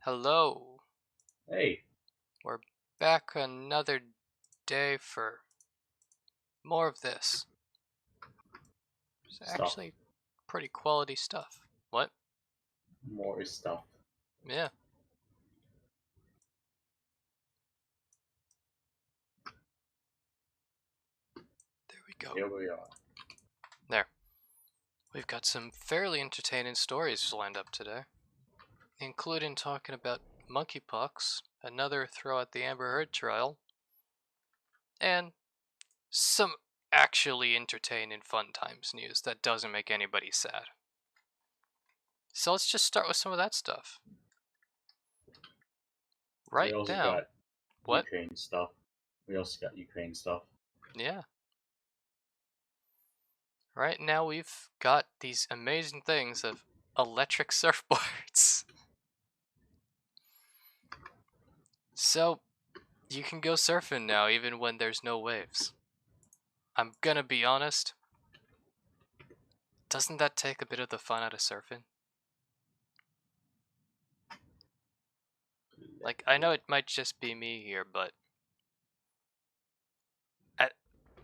Hello. Hey, We're back another day for more of this. It's stuff. actually pretty quality stuff. What? More stuff. Yeah. There we go. Here we are. There. We've got some fairly entertaining stories lined up today, including talking about monkeypox, another throw at the Amber Heard trial, and some actually entertaining fun times news that doesn't make anybody sad. So let's just start with some of that stuff. We Write also down. got What? Ukraine stuff. Yeah. Right now we've got these amazing things of electric surfboards. So you can go surfing now even when there's no waves. I'm gonna be honest, doesn't that take a bit of the fun out of surfing? Like, I know it might just be me here, but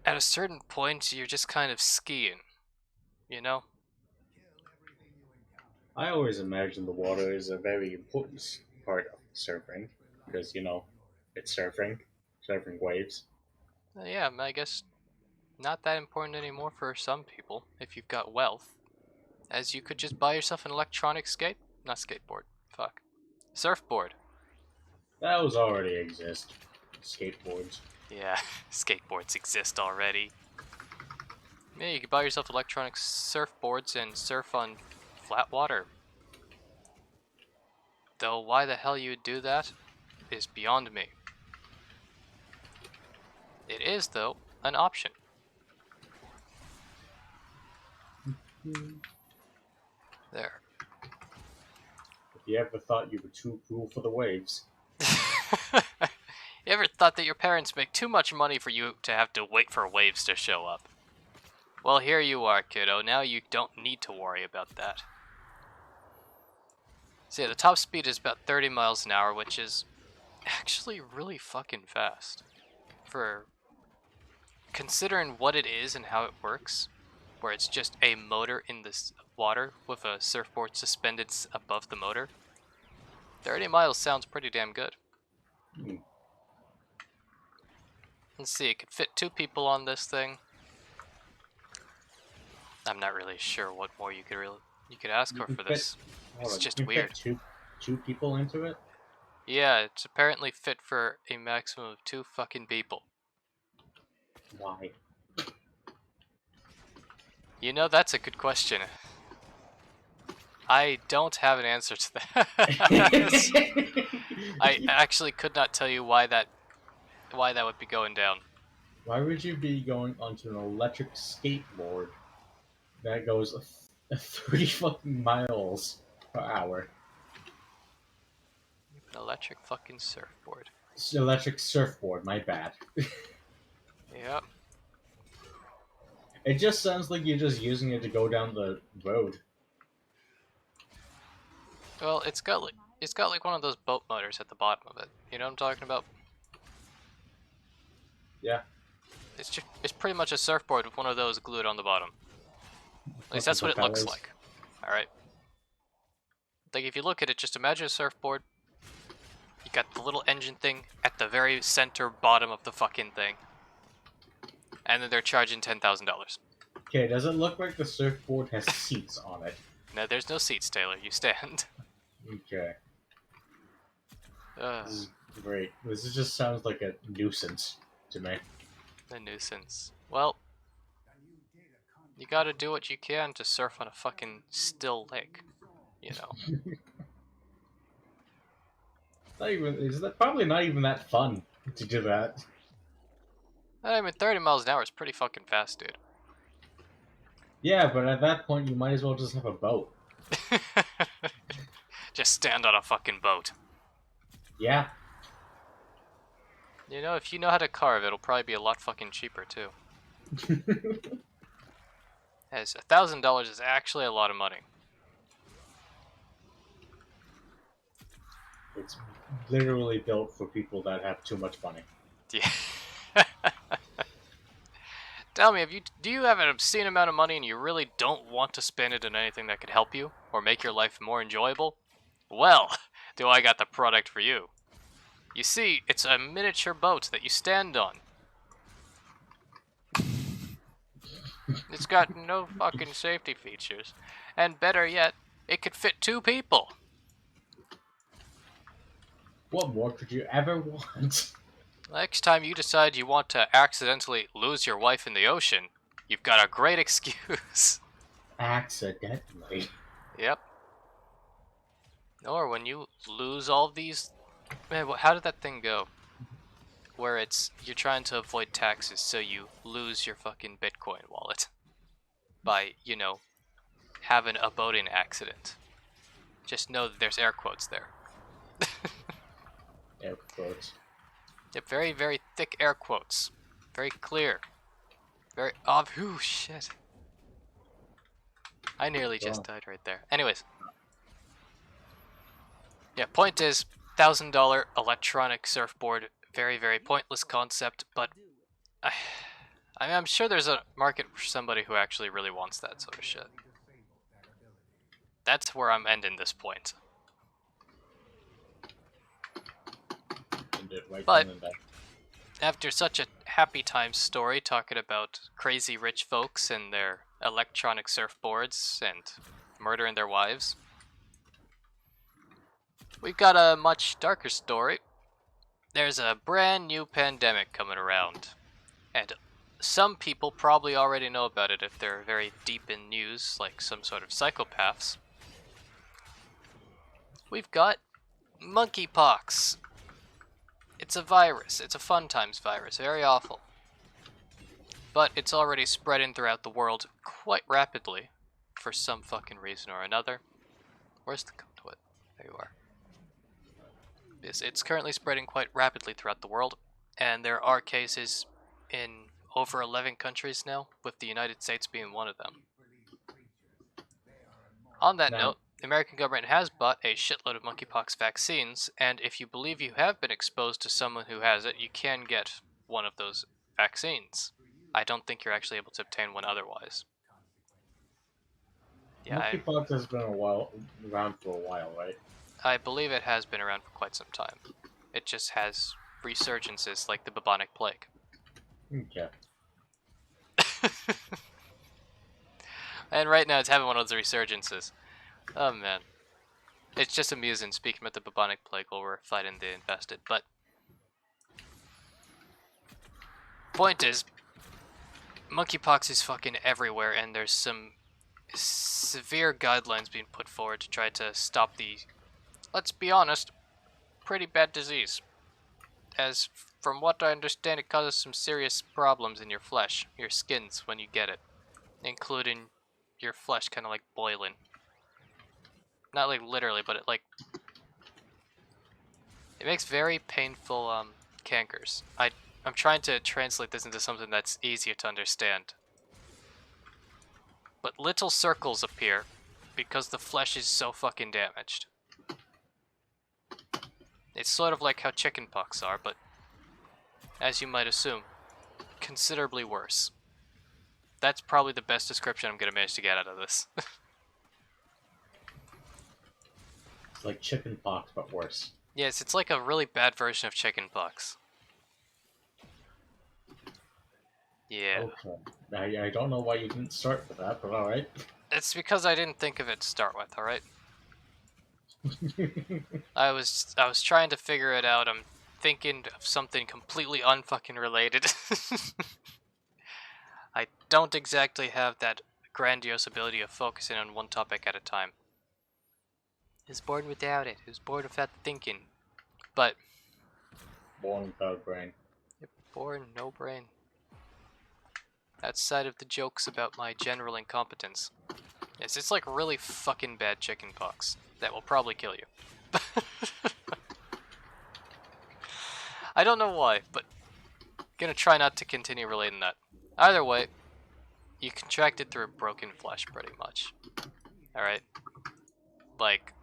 at a certain point you're just kind of skiing, you know? I always imagine the water is a very important part of surfing because it's surfing waves. Yeah, I guess not that important anymore for some people if you've got wealth, as you could just buy yourself an electronic not skateboard, fuck, surfboard. Those already exist. Skateboards. Yeah, skateboards exist already. Yeah, you could buy yourself electronic surfboards and surf on flat water. Though why the hell you would do that is beyond me. It is, though, an option. There. If you ever thought you were too cool for the waves, You ever thought that your parents make too much money for you to have to wait for waves to show up? Well, here you are, kiddo. Now you don't need to worry about that. So yeah, the top speed is about 30 miles an hour, which is actually really fucking fast. For considering what it is and how it works, where it's just a motor in the water with a surfboard suspended above the motor, 30 miles sounds pretty damn good. Let's see, it could fit 2 people on this thing. I'm not really sure what more you could ask you for can for fit. this. Hold It's on, you just can weird. fit two people into it. Yeah, it's apparently fit for a maximum of 2 fucking people. Why? You know, that's a good question. I don't have an answer to that. I actually could not tell you why that would be going down. Why would you be going onto an electric skateboard that goes 30 fucking miles per hour? An electric fucking surfboard. Electric surfboard, my bad. Yep. It just sounds like you're just using it to go down the road. Well, it's got like one of those boat motors at the bottom of it. You know what I'm talking about? Yeah. It's pretty much a surfboard with one of those glued on the bottom. At least that's what it looks like. Alright. Like, if you look at it, just imagine a surfboard. You got the little engine thing at the very center bottom of the fucking thing. And then they're charging $10,000. Okay, does it look like the surfboard has seats on it? No, there's no seats, Taylor. You stand. Okay. This is great. This just sounds like a nuisance to me. A nuisance. Well, you gotta do what you can to surf on a fucking still lake. You know. Is that probably not even that fun to do that? I mean, 30 miles an hour is pretty fucking fast, dude. Yeah, but at that point you might as well just have a boat. Just stand on a fucking boat. Yeah. You know, if you know how to carve, it'll probably be a lot fucking cheaper, too. As $1,000 is actually a lot of money. It's literally built for people that have too much money. Yeah. Tell me, do you have an obscene amount of money and you really don't want to spend it on anything that could help you or make your life more enjoyable? Well, do I got the product for you. You see, it's a miniature boat that you stand on. It's got no fucking safety features. And better yet, it could fit 2 people. What more could you ever want? Next time you decide you want to accidentally lose your wife in the ocean, you've got a great excuse. Accidentally. Yep. Or when you lose all these... Man, how did that thing go? Where you're trying to avoid taxes, so you lose your fucking Bitcoin wallet. By, having a boating accident. Just know that there's air quotes there. Air quotes. Yep, very, very thick air quotes. Very clear. Very obvious. Ooh, shit. I nearly just died right there. Anyways. Yeah, point is, $1,000 electronic surfboard. Very, very pointless concept, but I'm sure there's a market for somebody who actually really wants that sort of shit. That's where I'm ending this point. But after such a happy time story talking about crazy rich folks and their electronic surfboards and murdering their wives, we've got a much darker story. There's a brand new pandemic coming around, and some people probably already know about it if they're very deep in news, like some sort of psychopaths. We've got monkeypox. It's a virus. It's a fun times virus. Very awful. But it's already spreading throughout the world quite rapidly for some fucking reason or another. Where's the conduit? There you are. It's currently spreading quite rapidly throughout the world, and there are cases in over 11 countries now, with the United States being one of them. On that note, the American government has bought a shitload of monkeypox vaccines, and if you believe you have been exposed to someone who has it, you can get one of those vaccines. I don't think you're actually able to obtain one otherwise. Yeah, monkeypox has been around for a while, right? I believe it has been around for quite some time. It just has resurgences like the bubonic plague. Okay. And right now it's having one of those resurgences. Oh man. It's just amusing speaking about the bubonic plague while we're fighting the infested, but... Point is, monkeypox is fucking everywhere, and there's some severe guidelines being put forward to try to stop the, let's be honest, pretty bad disease. As from what I understand, it causes some serious problems in your flesh, your skins, when you get it. Including your flesh kind of like boiling. Not like literally, but it makes very painful cankers. I'm trying to translate this into something that's easier to understand. But little circles appear because the flesh is so fucking damaged. It's sort of like how chickenpox are, but as you might assume, considerably worse. That's probably the best description I'm going to manage to get out of this. It's like chickenpox, but worse. Yes, it's like a really bad version of chickenpox. Yeah. Okay. I don't know why you didn't start with that, but alright. It's because I didn't think of it to start with, alright? I was trying to figure it out. I'm thinking of something completely unfucking related. I don't exactly have that grandiose ability of focusing on one topic at a time. Who's born without it? Who's born without thinking? But... Born without brain. You're born no brain. Outside of the jokes about my general incompetence. Yes, it's like really fucking bad chickenpox. That will probably kill you. I don't know why, but gonna try not to continue relating that. Either way, you contracted through broken flesh, pretty much. Alright? Like,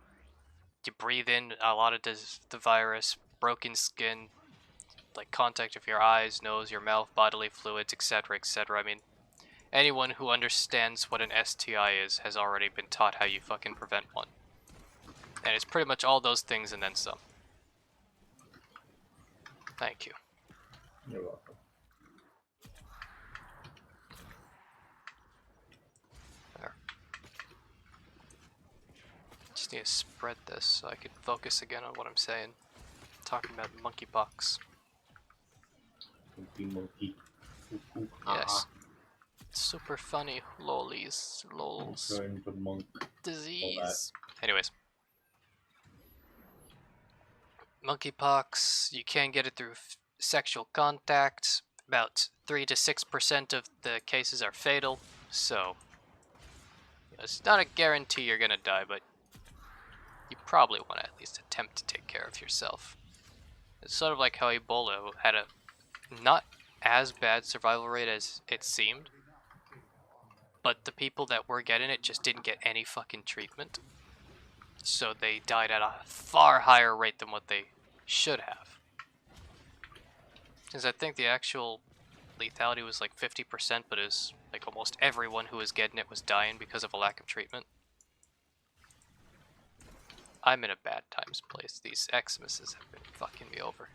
you breathe in a lot of the virus, broken skin, like contact of your eyes, nose, your mouth, bodily fluids, etc., etc. I mean, anyone who understands what an STI is has already been taught how you fucking prevent one. And it's pretty much all those things and then some. Thank you. You're welcome. There. Just need to spread this so I can focus again on what I'm saying. Talking about monkeypox. Monkey. Yes. Super funny. Lolies. Lols. Going to monk. Disease. Anyways. Monkeypox, you can get it through sexual contact. About 3 to 6% of the cases are fatal, so it's not a guarantee you're gonna die, but you probably want to at least attempt to take care of yourself. It's sort of like how Ebola had a not as bad survival rate as it seemed, but the people that were getting it just didn't get any fucking treatment. So they died at a far higher rate than what they should have. Because I think the actual lethality was like 50%, but is like almost everyone who was getting it was dying because of a lack of treatment. I'm in a bad times place. These Xmas have been fucking me over.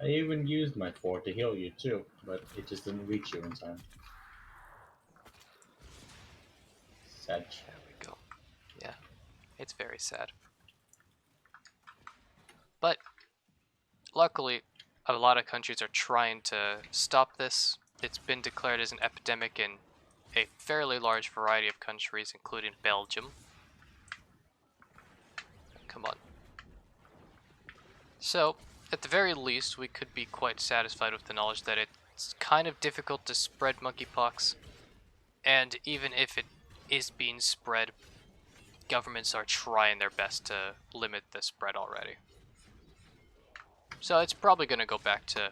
I even used my 4 to heal you too, but it just didn't reach you in time. Sad. There we go. Yeah, it's very sad. But luckily, a lot of countries are trying to stop this. It's been declared as an epidemic in a fairly large variety of countries, including Belgium. Come on. So, at the very least, we could be quite satisfied with the knowledge that it's kind of difficult to spread monkeypox, and even if it is being spread, governments are trying their best to limit the spread already. So it's probably going to go back to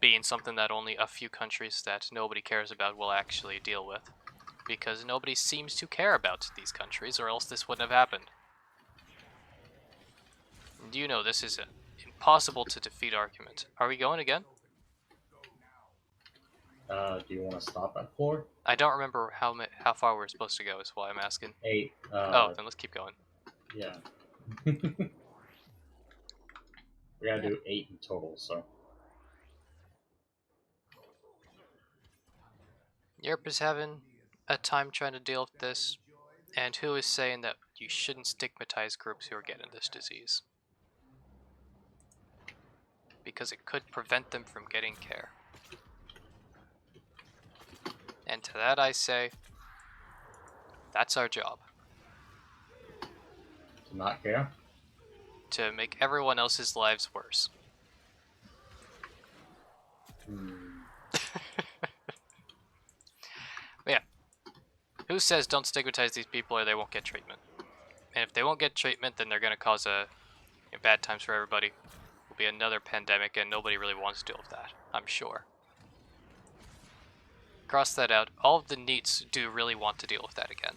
being something that only a few countries that nobody cares about will actually deal with, because nobody seems to care about these countries, or else this wouldn't have happened. And you know this is an impossible to defeat argument. Are we going again? Do you want to stop at 4? I don't remember how far we're supposed to go is why I'm asking. 8. Oh, then let's keep going. Yeah. We gotta do 8 in total, so. Europe is having a time trying to deal with this, and who is saying that you shouldn't stigmatize groups who are getting this disease? Because it could prevent them from getting care. And to that I say, that's our job. To not care? To make everyone else's lives worse. Yeah. Who says don't stigmatize these people or they won't get treatment? And if they won't get treatment, then they're going to cause bad times for everybody. Will be another pandemic, and nobody really wants to deal with that, I'm sure. Cross that out. All of the NEETs do really want to deal with that again.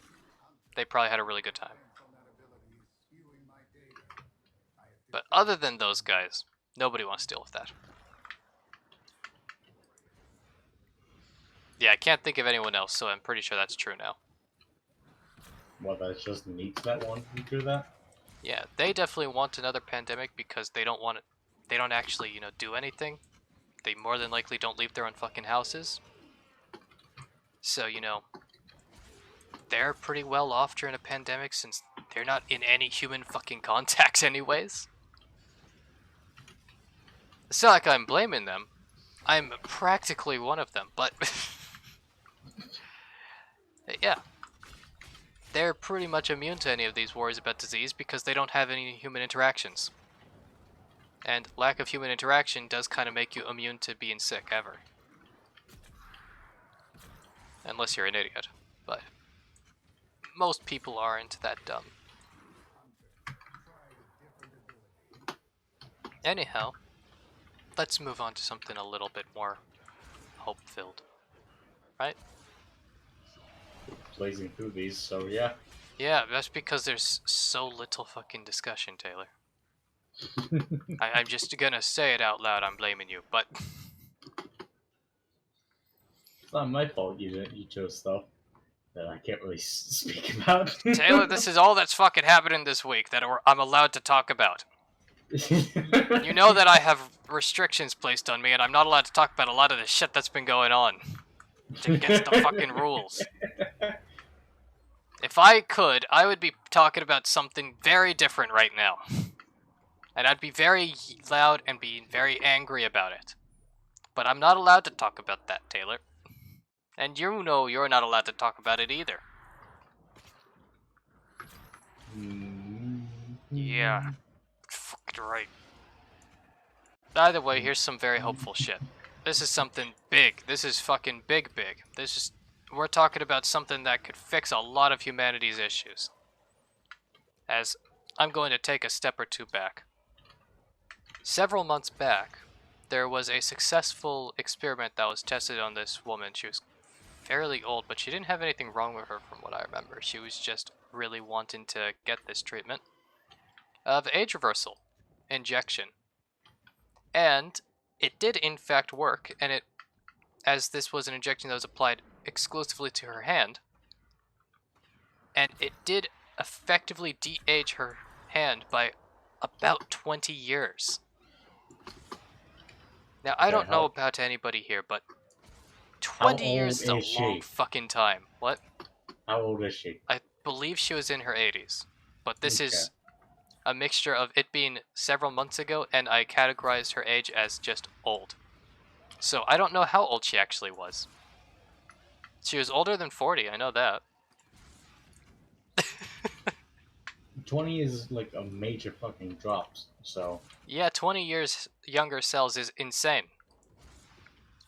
They probably had a really good time. But other than those guys, nobody wants to deal with that. Yeah, I can't think of anyone else, so I'm pretty sure that's true now. What, that's just NEETs that want to do that? Yeah, they definitely want another pandemic because they don't want it. They don't actually, do anything. They more than likely don't leave their own fucking houses. So, they're pretty well off during a pandemic since they're not in any human fucking contact anyways. It's not like I'm blaming them. I'm practically one of them, but yeah. They're pretty much immune to any of these worries about disease because they don't have any human interactions. And lack of human interaction does kind of make you immune to being sick ever. Unless you're an idiot, but most people aren't that dumb. Anyhow, let's move on to something a little bit more hope-filled, right? Blazing through these, so yeah. Yeah, that's because there's so little fucking discussion, Taylor. I'm just gonna say it out loud, I'm blaming you, but... It's not my fault you chose stuff that I can't really speak about. Taylor, this is all that's fucking happening this week that I'm allowed to talk about. You know that I have restrictions placed on me, and I'm not allowed to talk about a lot of the shit that's been going on. It's against the fucking rules. If I could, I would be talking about something very different right now. And I'd be very loud and be very angry about it. But I'm not allowed to talk about that, Taylor. And you know you're not allowed to talk about it either. Yeah. Fucking right. Either way, here's some very hopeful shit. This is something big. This is fucking big. We're talking about something that could fix a lot of humanity's issues. As I'm going to take a step or two back. Several months back, there was a successful experiment that was tested on this woman. She was fairly old, but she didn't have anything wrong with her from what I remember. She was just really wanting to get this treatment of age reversal injection. And it did in fact work, and as this was an injection that was applied exclusively to her hand, and it did effectively de-age her hand by about 20 years. Now, I don't know about anybody here, but 20 years is a long fucking time. What? How old is she? I believe she was in her 80s, but this is a mixture of it being several months ago, and I categorized her age as just old. So I don't know how old she actually was. She was older than 40, I know that. 20 is like a major fucking drop, so... Yeah, 20 years younger cells is insane.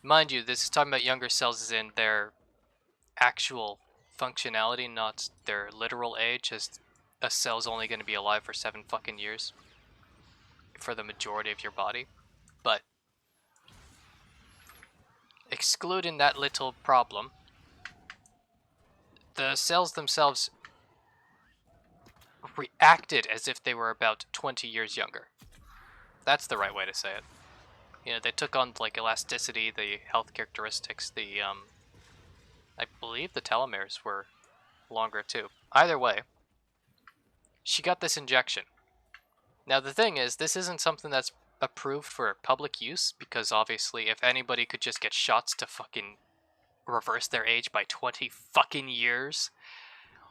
Mind you, this is talking about younger cells as in their actual functionality, not their literal age, as a cell's only going to be alive for 7 fucking years for the majority of your body. But excluding that little problem, the cells themselves reacted as if they were about 20 years younger. That's the right way to say it. You know, they took on like elasticity, the health characteristics, I believe the telomeres were longer too. Either way, she got this injection. Now the thing is, this isn't something that's approved for public use, because obviously if anybody could just get shots to fucking reverse their age by 20 fucking years,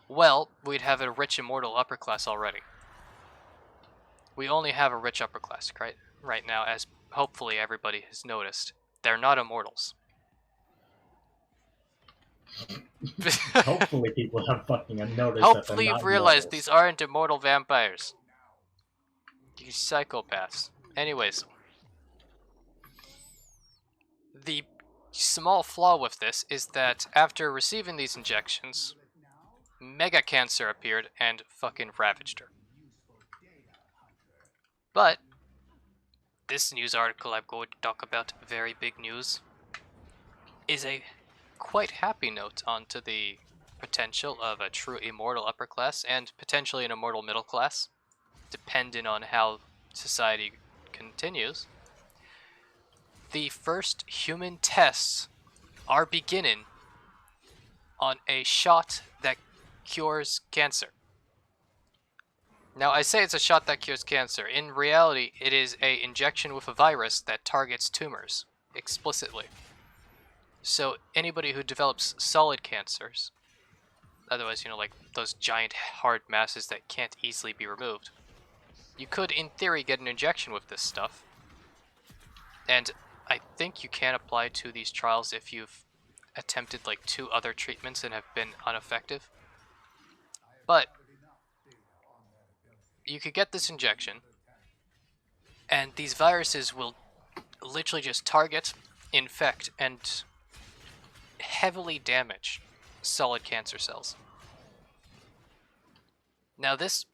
well, we'd have a rich immortal upper class already. We only have a rich upper class right now, as hopefully everybody has noticed. They're not immortals. Hopefully people have fucking noticed. Hopefully you've realized these aren't immortal vampires. You psychopaths. Anyways. The small flaw with this is that after receiving these injections, mega cancer appeared and fucking ravaged her. But this news article I'm going to talk about, very big news, is a quite happy note onto the potential of a true immortal upper class and potentially an immortal middle class, depending on how society continues. The first human tests are beginning on a shot that cures cancer. Now, I say it's a shot that cures cancer. In reality, it is an injection with a virus that targets tumors explicitly. So anybody who develops solid cancers, otherwise, like those giant hard masses that can't easily be removed, you could, in theory, get an injection with this stuff. And I think you can apply to these trials if you've attempted like 2 other treatments and have been ineffective. But you could get this injection, and these viruses will literally just target, infect, and heavily damage solid cancer cells. Now this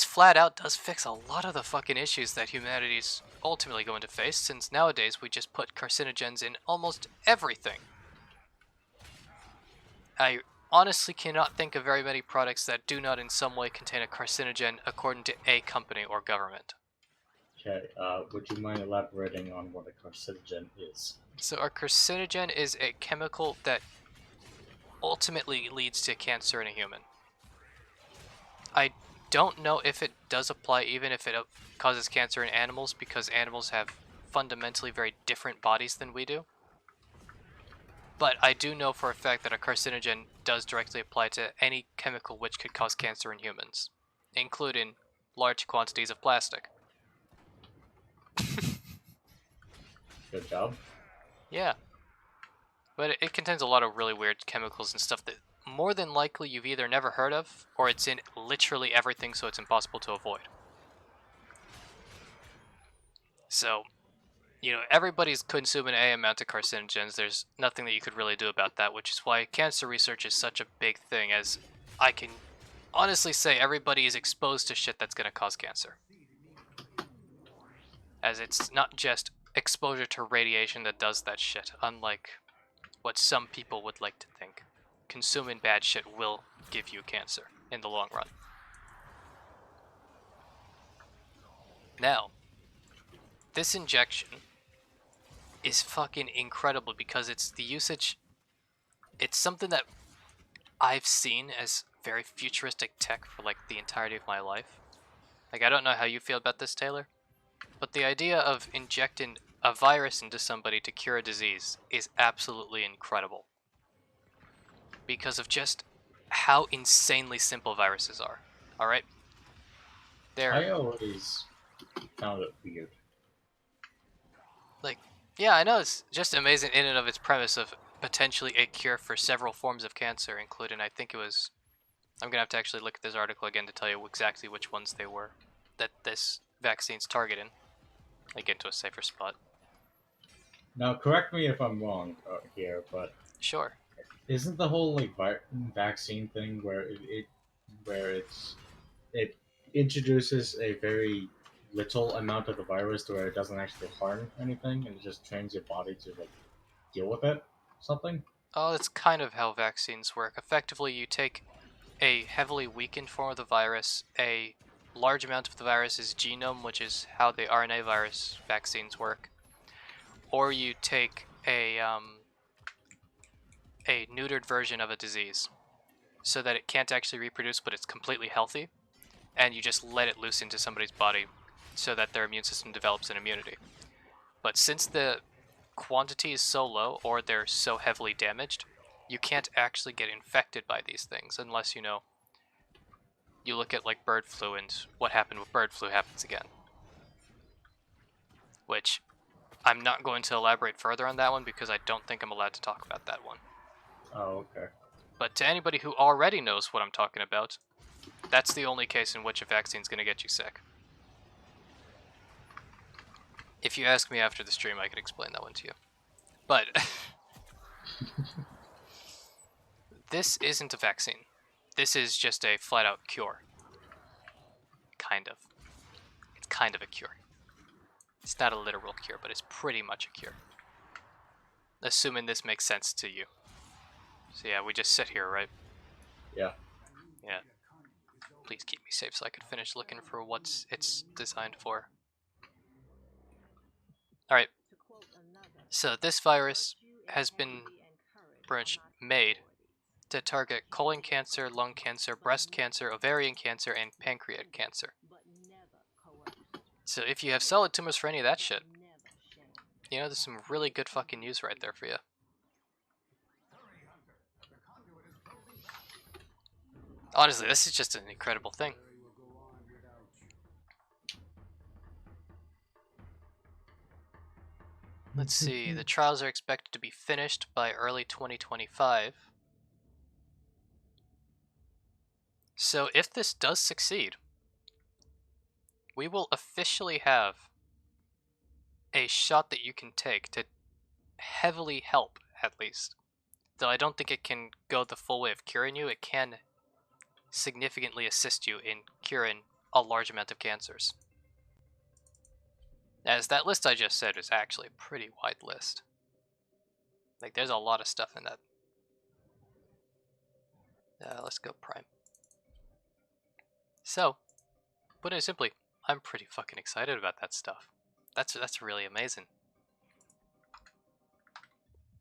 flat out does fix a lot of the fucking issues that humanity's ultimately going to face, since nowadays we just put carcinogens in almost everything. I honestly cannot think of very many products that do not in some way contain a carcinogen according to a company or government. Okay, would you mind elaborating on what a carcinogen is? So a carcinogen is a chemical that ultimately leads to cancer in a human. I don't know if it does apply even if it causes cancer in animals, because animals have fundamentally very different bodies than we do. But I do know for a fact that a carcinogen does directly apply to any chemical which could cause cancer in humans, including large quantities of plastic. Good job. Yeah, but it contains a lot of really weird chemicals and stuff that more than likely you've either never heard of, or it's in literally everything, so it's impossible to avoid. So, everybody's consuming a amount of carcinogens. There's nothing that you could really do about that, which is why cancer research is such a big thing, as I can honestly say everybody is exposed to shit that's going to cause cancer. As it's not just exposure to radiation that does that shit, unlike what some people would like to think. Consuming bad shit will give you cancer in the long run. Now, this injection is fucking incredible because it's the usage. It's something that I've seen as very futuristic tech for like the entirety of my life. Like, I don't know how you feel about this, Taylor, but the idea of injecting a virus into somebody to cure a disease is absolutely incredible. Because of just how insanely simple viruses are. Alright? I always found it weird. Like, yeah, I know it's just amazing in and of its premise of potentially a cure for several forms of cancer, including, I think it was, I'm gonna have to actually look at this article again to tell you exactly which ones they were that this vaccine's targeting. I get into a safer spot. Now, correct me if I'm wrong here, but Sure. isn't the whole like vaccine thing where it introduces a very little amount of the virus to where it doesn't actually harm anything, and it just trains your body to like deal with it? Something. Oh, that's kind of how vaccines work. Effectively, you take a heavily weakened form of the virus, a large amount of the virus's genome, which is how the RNA virus vaccines work, or you take a neutered version of a disease so that it can't actually reproduce but it's completely healthy, and you just let it loose into somebody's body so that their immune system develops an immunity. But since the quantity is so low or they're so heavily damaged, you can't actually get infected by these things unless you look at like bird flu, and what happened with bird flu happens again. Which I'm not going to elaborate further on that one because I don't think I'm allowed to talk about that one. Oh, okay. But to anybody who already knows what I'm talking about, that's the only case in which a vaccine's going to get you sick. If you ask me after the stream, I could explain that one to you. But this isn't a vaccine. This is just a flat-out cure. Kind of. It's kind of a cure. It's not a literal cure, but it's pretty much a cure. Assuming this makes sense to you. So yeah, we just sit here, right? Yeah. Yeah. Please keep me safe so I can finish looking for what it's designed for. Alright. So this virus has been made to target colon cancer, lung cancer, breast cancer, ovarian cancer, and pancreatic cancer. So if you have solid tumors for any of that shit, there's some really good fucking news right there for you. Honestly, this is just an incredible thing. Let's see, the trials are expected to be finished by early 2025. So if this does succeed, we will officially have a shot that you can take to heavily help, at least. Though I don't think it can go the full way of curing you, it can significantly assist you in curing a large amount of cancers. As that list I just said is actually a pretty wide list. Like, there's a lot of stuff in that. Let's go Prime. So, put it simply, I'm pretty fucking excited about that stuff. That's really amazing.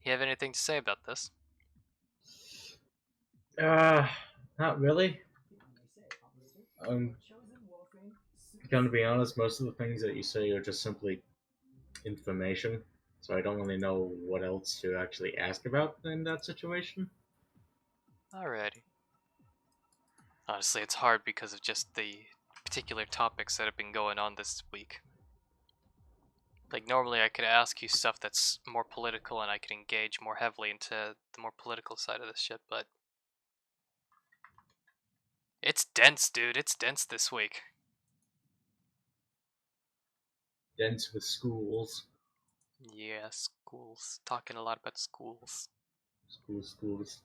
You have anything to say about this? Uh, Not really. Gonna be honest, most of the things that you say are just simply information, so I don't really know what else to actually ask about in that situation. Alrighty. Honestly, it's hard because of just the particular topics that have been going on this week. Like, normally I could ask you stuff that's more political and I could engage more heavily into the more political side of this shit, but it's dense, dude. It's dense this week. Dense with schools. Yeah, schools. Talking a lot about schools. Schools.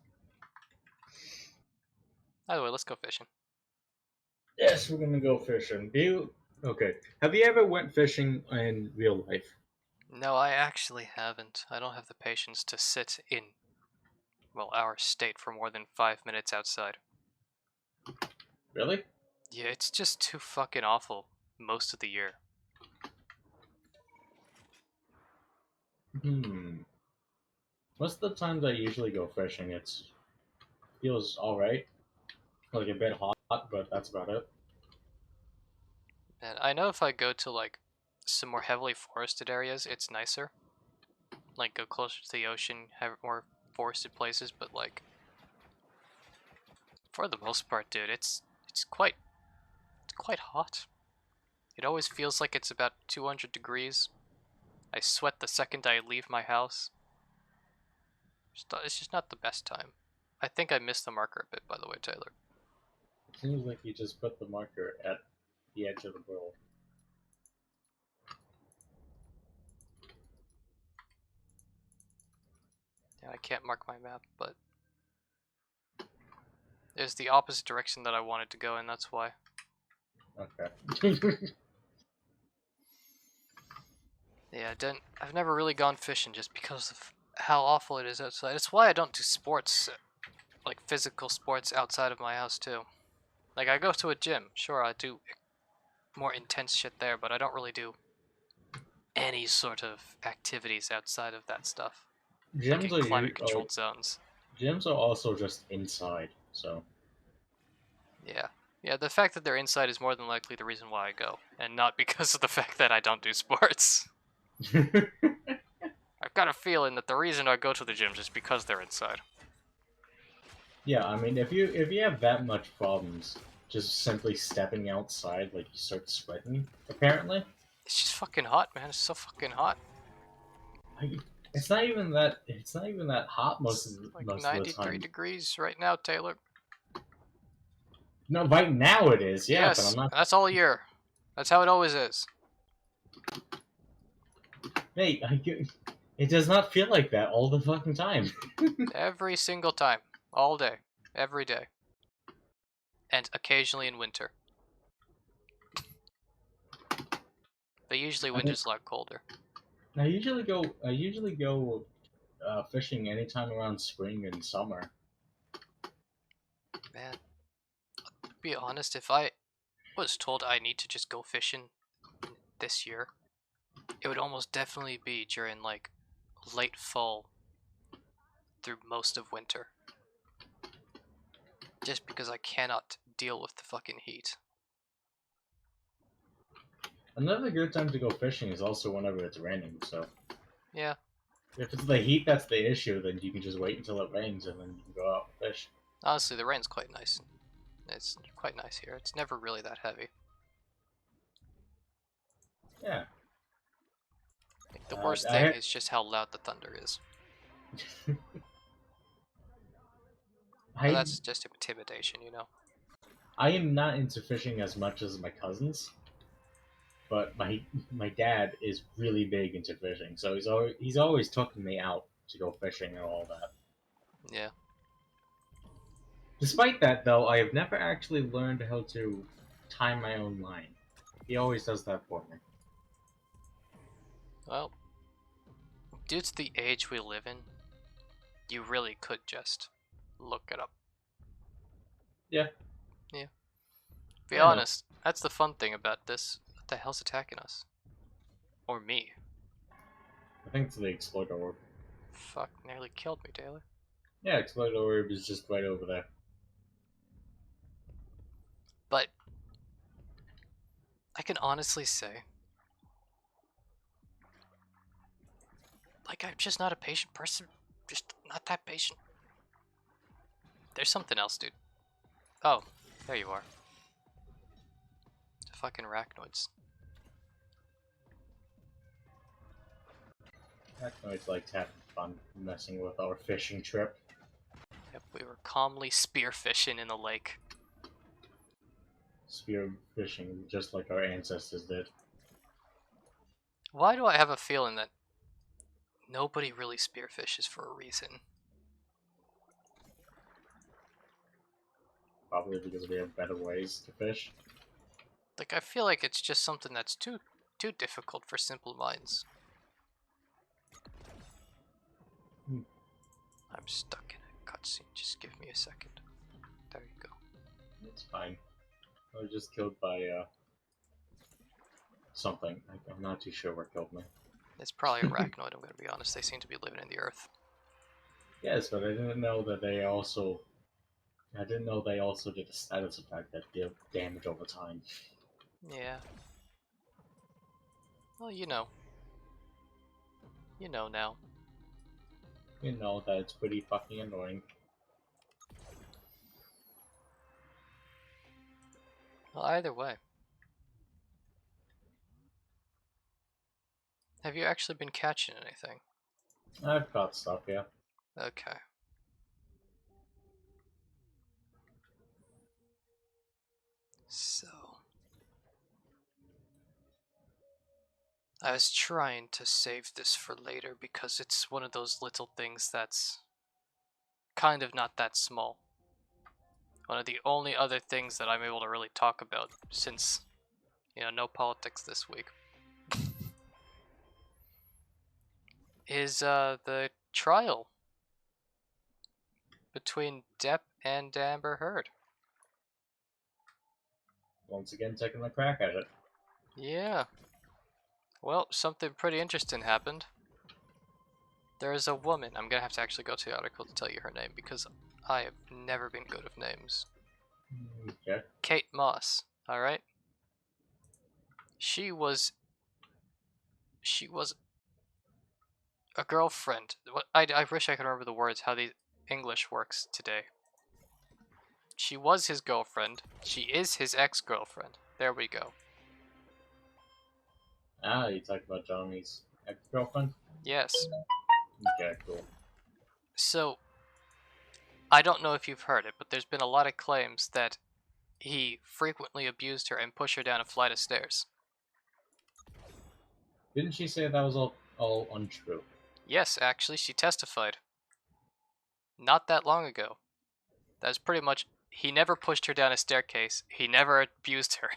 By the way, let's go fishing. Yes, we're gonna go fishing. Okay. Have you ever went fishing in real life? No, I actually haven't. I don't have the patience to sit in, well, our state for more than 5 minutes outside. Really? Yeah, it's just too fucking awful most of the year. Most of the times I usually go fishing, it's feels alright. Like a bit hot, but that's about it. And I know if I go to, like, some more heavily forested areas, it's nicer. Like, go closer to the ocean, have more forested places, but, like, for the most part, dude, it's quite hot. It always feels like it's about 200 degrees. I sweat the second I leave my house. It's just not the best time. I think I missed the marker a bit, by the way, Taylor. It seems like you just put the marker at the edge of the world. Yeah, I can't mark my map, but it's the opposite direction that I wanted to go in, that's why. Okay. Yeah, I've never really gone fishing just because of how awful it is outside. It's why I don't do sports, like physical sports outside of my house too. Like, I go to a gym, sure, I do more intense shit there, but I don't really do any sort of activities outside of that stuff. Like gyms in are you climate controlled zones. gyms are also just inside, so Yeah. Yeah, the fact that they're inside is more than likely the reason why I go, and not because of the fact that I don't do sports. I've got a feeling that the reason I go to the gyms is because they're inside. yeah. I mean, if you have that much problems just simply stepping outside, like you start sweating, apparently. It's just fucking hot, man. It's so fucking hot. I, it's not even that. It's not even that hot It's like most of the 93 time. degrees right now, Taylor. No, right now it is. Yeah, but Yes, I'm not. and that's all year. That's how it always is. Mate, it does not feel like that all the fucking time. Every single time. All day. Every day. And occasionally in winter. But usually I mean, winter's a lot colder. I usually go. Fishing anytime around spring and summer. Man, to be honest, if I was told I need to just go fishing this year, it would almost definitely be during, like, late fall through most of winter. Just because I cannot deal with the fucking heat. Another good time to go fishing is also whenever it's raining. So Yeah, if it's the heat that's the issue, then you can just wait until it rains and then you can go out and fish. honestly, the rain's quite nice. It's quite nice here. It's never really that heavy. Yeah. Like, the worst I thing is just how loud the thunder is. But I that's just intimidation, you know? I am not into fishing as much as my cousins, but my dad is really big into fishing, so he's always taking me out to go fishing and all that. Yeah. Despite that, though, I have never actually learned how to tie my own line. He always does that for me. Well, due to the age we live in, you really could just look it up. Yeah. Yeah. Be I know. honest, that's the fun thing about this. What the hell's attacking us? Or me? I think it's the exploder orb. Fuck, nearly killed me, Taylor. Yeah, exploder orb is just right over there. But I can honestly say, like, I'm just not a patient person. Just not that patient. There's something else, dude. Oh, there you are. The fucking arachnoids. Arachnoids like having fun messing with our fishing trip. Yep, we were calmly spearfishing in the lake. Spear fishing, just like our ancestors did. Why do I have a feeling that nobody really spearfishes for a reason? Probably because we have better ways to fish. Like, I feel like it's just something that's too difficult for simple minds. I'm stuck in a cutscene. Just give me a second. There you go. It's fine. I was just killed by something. I'm not too sure what killed me. It's probably arachnoid, I'm gonna be honest. They seem to be living in the earth. Yes, but I didn't know that they also. I didn't know they also did a status effect that deal damage over time. Yeah. Well, you know. You know now. You know that it's pretty fucking annoying. Well, either way. Have you actually been catching anything? I've caught stuff, yeah. Okay. So. I was trying to save this for later because it's one of those little things that's kind of not that small. One of the only other things that I'm able to really talk about since, no politics this week, is the trial between Depp and Amber Heard. Once again, taking a crack at it. Yeah. Well, something pretty interesting happened. There is a woman. I'm gonna have to actually go to the article to tell you her name because I have never been good with names. Okay. Kate Moss. All right. She was a girlfriend. What I wish I could remember the words how the English works today. She was his girlfriend. She is his ex-girlfriend. There we go. Ah, you talked about Johnny's ex-girlfriend? Yes. Okay, cool. So, I don't know if you've heard it, but there's been a lot of claims that he frequently abused her and pushed her down a flight of stairs. Didn't she say that was all untrue? Yes, actually, she testified. Not that long ago. That was pretty much, he never pushed her down a staircase. He never abused her.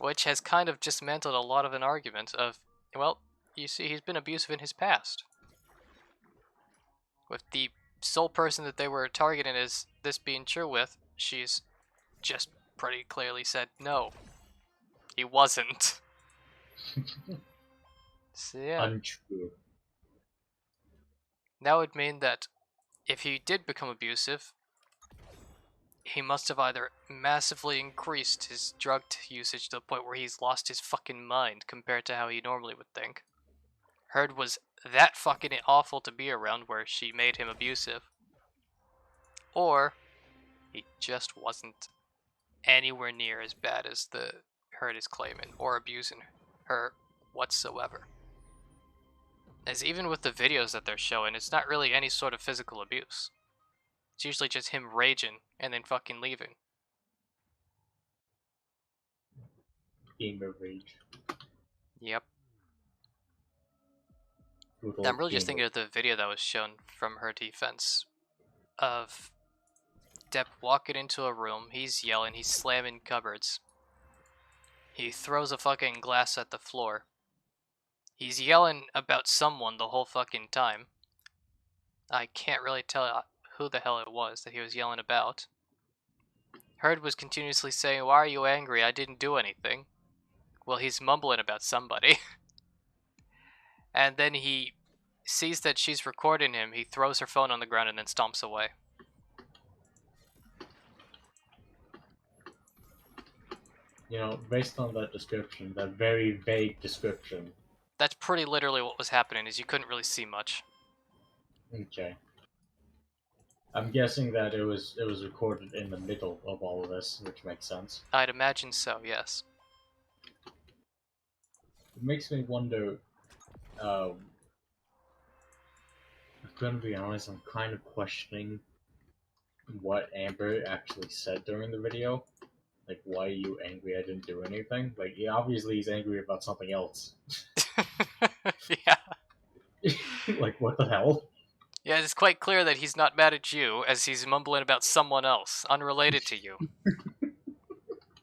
Which has kind of dismantled a lot of an argument of, well, you see, he's been abusive in his past. With the sole person that they were targeting as this being true with, she's just pretty clearly said no. He wasn't. So yeah. Untrue. That would mean that if he did become abusive, he must have either massively increased his drug usage to the point where he's lost his fucking mind compared to how he normally would think. Heard was that fucking awful to be around where she made him abusive. Or he just wasn't anywhere near as bad as the Heard is claiming or abusing her whatsoever. As even with the videos that they're showing, it's not really any sort of physical abuse. It's usually just him raging and then fucking leaving. Gamer rage. Yep. Brutal I'm really just gamer. thinking of the video that was shown from her defense of Depp walking into a room, he's yelling, he's slamming cupboards. He throws a fucking glass at the floor. He's yelling about someone the whole fucking time. I can't really tell who the hell it was that he was yelling about. Herd was continuously saying, "Why are you angry? I didn't do anything." Well, he's mumbling about somebody. And then he sees that she's recording him. He throws her phone on the ground and then stomps away. You know, based on that description, that very vague description. That's pretty literally what was happening, is you couldn't really see much. Okay. I'm guessing that it was recorded in the middle of all of this, which makes sense. I'd imagine so, yes. It makes me wonder. I'm gonna be honest. I'm kind of questioning what Amber actually said during the video. Like, why are you angry? I didn't do anything. Like, obviously he's angry about something else. Yeah. Like, what the hell? Yeah, it's quite clear that he's not mad at you, as he's mumbling about someone else, unrelated to you.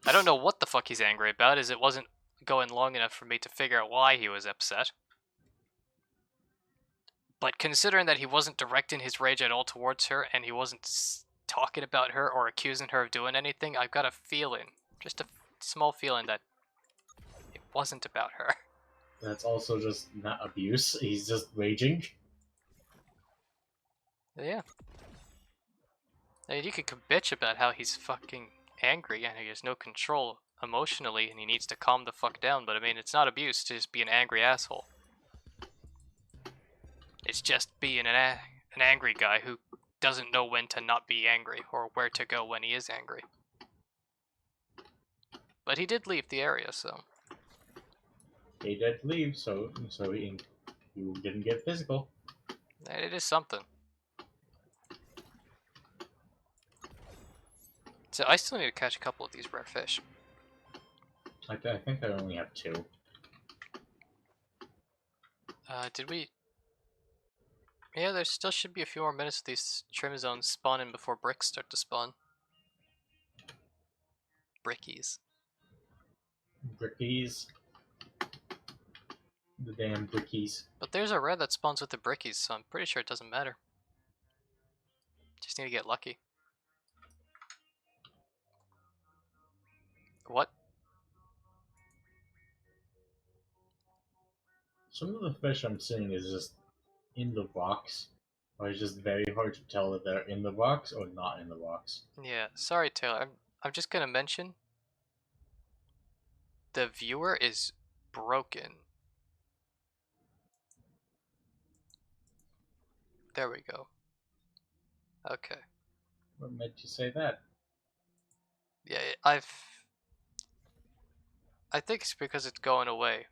I don't know what the fuck he's angry about, as it wasn't going long enough for me to figure out why he was upset. But considering that he wasn't directing his rage at all towards her, and he wasn't talking about her or accusing her of doing anything, I've got a feeling, just a small feeling, that it wasn't about her. That's also just not abuse. He's just raging. Yeah. I mean, you could bitch about how he's fucking angry and he has no control emotionally and he needs to calm the fuck down, but I mean, it's not abuse to just be an angry asshole. It's just being an angry guy who doesn't know when to not be angry or where to go when he is angry. But he did leave the area, so. He did leave, so he didn't get physical. It is something. So I still need to catch a couple of these rare fish. I think I only have 2. Did we... Yeah, there still should be a few more minutes of these trim zones spawning before bricks start to spawn. Brickies. Brickies. The damn brickies. But there's a rare that spawns with the brickies, so I'm pretty sure it doesn't matter. Just need to get lucky. What? Some of the fish I'm seeing is just in the rocks, or it's just very hard to tell if they're in the rocks or not in the rocks. Yeah, sorry Taylor, I'm just gonna mention the viewer is broken. There we go. Okay. What made you say that? Yeah, I think it's because it's going away.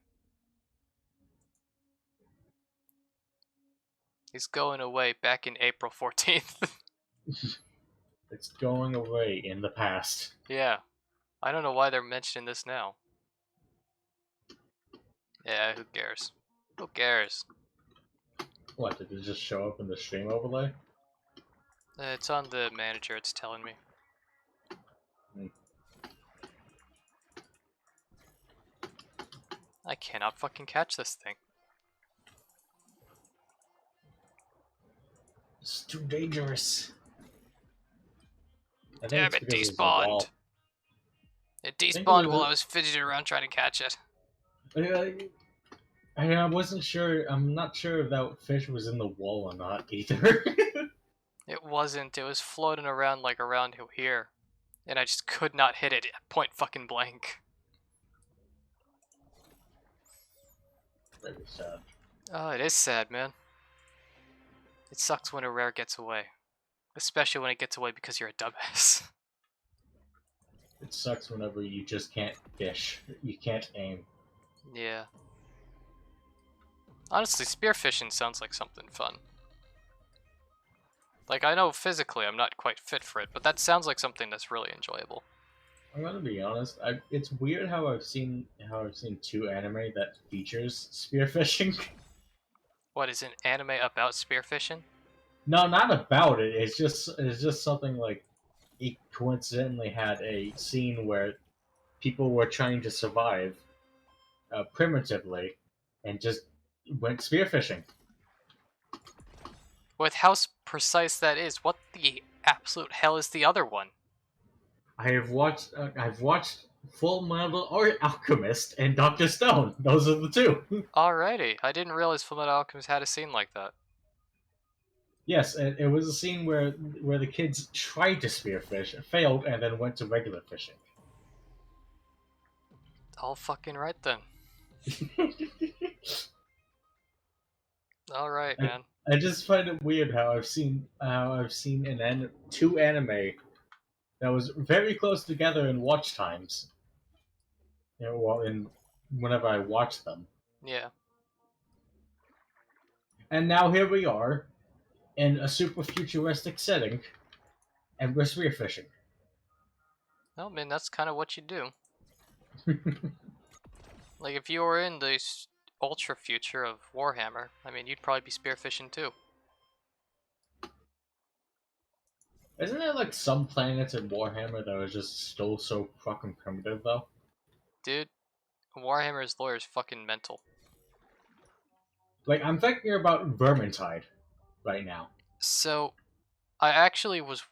It's going away back in April 14th. It's going away in the past. Yeah. I don't know why they're mentioning this now. Yeah, who cares? Who cares? What, did it just show up in the stream overlay? It's on the manager, it's telling me. I cannot fucking catch this thing. It's too dangerous. Damn it, despawned. It despawned while I was fidgeting around trying to catch it. I wasn't sure. I'm not sure if that fish was in the wall or not either. It wasn't. It was floating around like around here. And I just could not hit it at point fucking blank. Very sad. Oh, it is sad, man. It sucks when a rare gets away. Especially when it gets away because you're a dumbass. It sucks whenever you just can't fish. You can't aim. Yeah. Honestly, spearfishing sounds like something fun. Like, I know physically I'm not quite fit for it, but that sounds like something that's really enjoyable. I'm gonna be honest. It's weird how I've seen 2 anime that features spearfishing. What, is an anime about spearfishing? No, not about it. It's just something like it coincidentally had a scene where people were trying to survive primitively and just went spearfishing. with how precise that is, what the absolute hell is the other one? I've watched Full Metal Alchemist and Doctor Stone. Those are the two. Alrighty, I didn't realize Fullmetal Alchemist had a scene like that. Yes, it was a scene where the kids tried to spearfish, failed, and then went to regular fishing. All fucking right then. Alright, man. I just find it weird how I've seen two anime that was very close together in watch times. You know, well, in whenever I watch them, Yeah. and now here we are in a super futuristic setting, and we're spearfishing. Well, I mean, that's kind of what you do. Like, if you were in the ultra future of Warhammer, I mean, you'd probably be spearfishing too. Isn't there like some planets in Warhammer that are just still so fucking primitive though? Dude, Warhammer's lore is fucking mental. Like I'm thinking about Vermintide right now. So, I actually was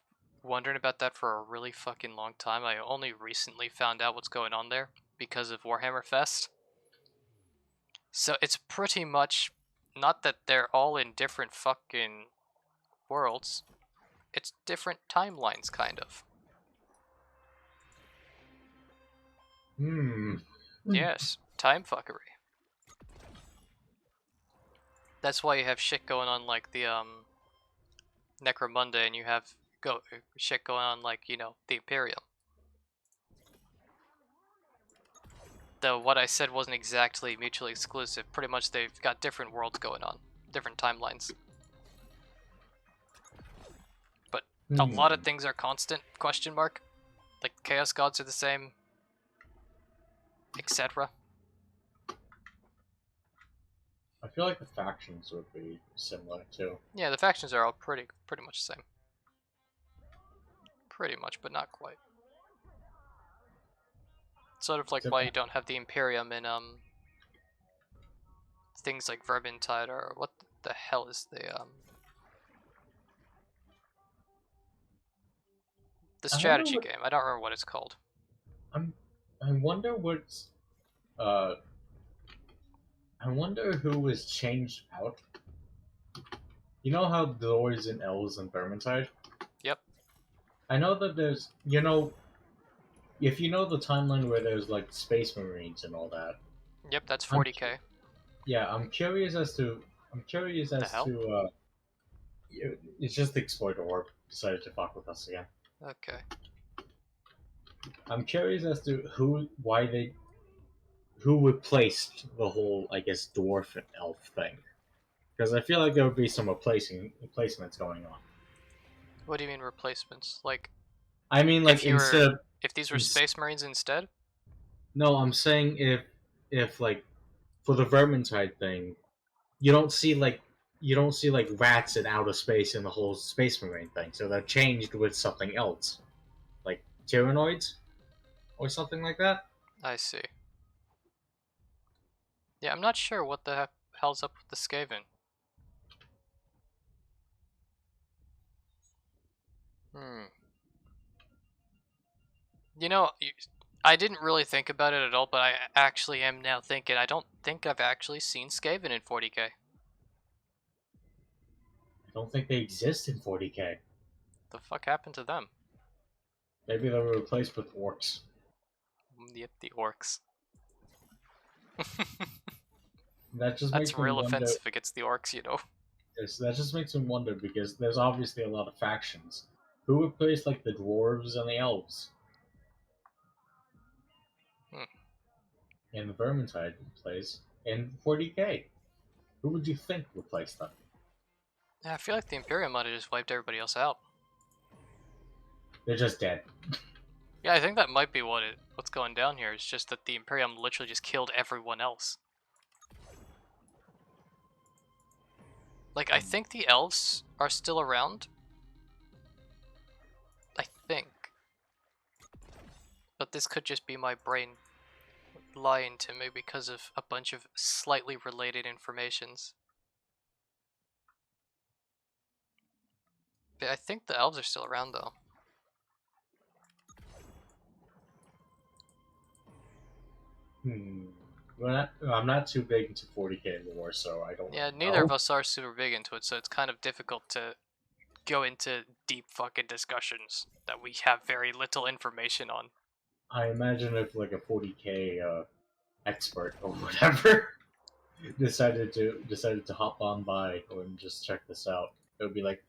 wondering about that for a really fucking long time. I only recently found out what's going on there because of Warhammer Fest. So it's pretty much not that they're all in different fucking worlds. It's different timelines, kind of. Yes, time fuckery. That's why you have shit going on like the Necromunda, and you have shit going on like, you know, the Imperium. Though what I said wasn't exactly mutually exclusive. Pretty much they've got different worlds going on, different timelines. But a lot of things are constant, question mark. Like Chaos Gods are the same, etc. I feel like the factions would be similar too. Yeah, the factions are all pretty much the same. Pretty much, but not quite. Sort of like why you don't have the Imperium in things like Vermintide, or what the hell is the strategy game. I don't remember what it's called. I wonder what's I wonder who was changed out. You know how Dwarves and Elves in Vermintide? Yep. I know that there's, you know, if you know the timeline where there's like Space Marines and all that. Yep, that's 40k. I'm curious as to it's just the Exploiter Orb decided to fuck with us again. Okay. I'm curious as to who replaced the whole, I guess, dwarf and elf thing, because I feel like there would be some replacements going on. What do you mean replacements? Like, I mean, like if these were Space Marines instead? No, I'm saying if like for the Vermintide thing, you don't see like rats in outer space in the whole Space Marine thing, so they're changed with something else, like Tyrannoids or something like that. I see. Yeah, I'm not sure what the hell's up with the Skaven. You know, I didn't really think about it at all, but I actually am now thinking I don't think I've actually seen Skaven in 40k. I don't think they exist in 40k. The fuck happened to them? Maybe they were replaced with orcs. Yep, the orcs. That just That's makes me real wonder. offensive against the orcs, you know. Yes, that just makes me wonder because there's obviously a lot of factions. Who replaced like the dwarves and the elves? In the Vermintide plays in 40k. Who would you think replaced them? Yeah, I feel like the Imperium might have just wiped everybody else out. They're just dead. Yeah, I think that might be what's going down here. It's just that the Imperium literally just killed everyone else. Like, I think the elves are still around. I think. But this could just be my brain lying to me because of a bunch of slightly related informations. I think the elves are still around, though. I'm not too big into 40k lore, so I don't Yeah, really neither of know. us are super big into it, so it's kind of difficult to go into deep fucking discussions that we have very little information on. I imagine if like a 40k expert or whatever decided to hop on by and just check this out, it would be like,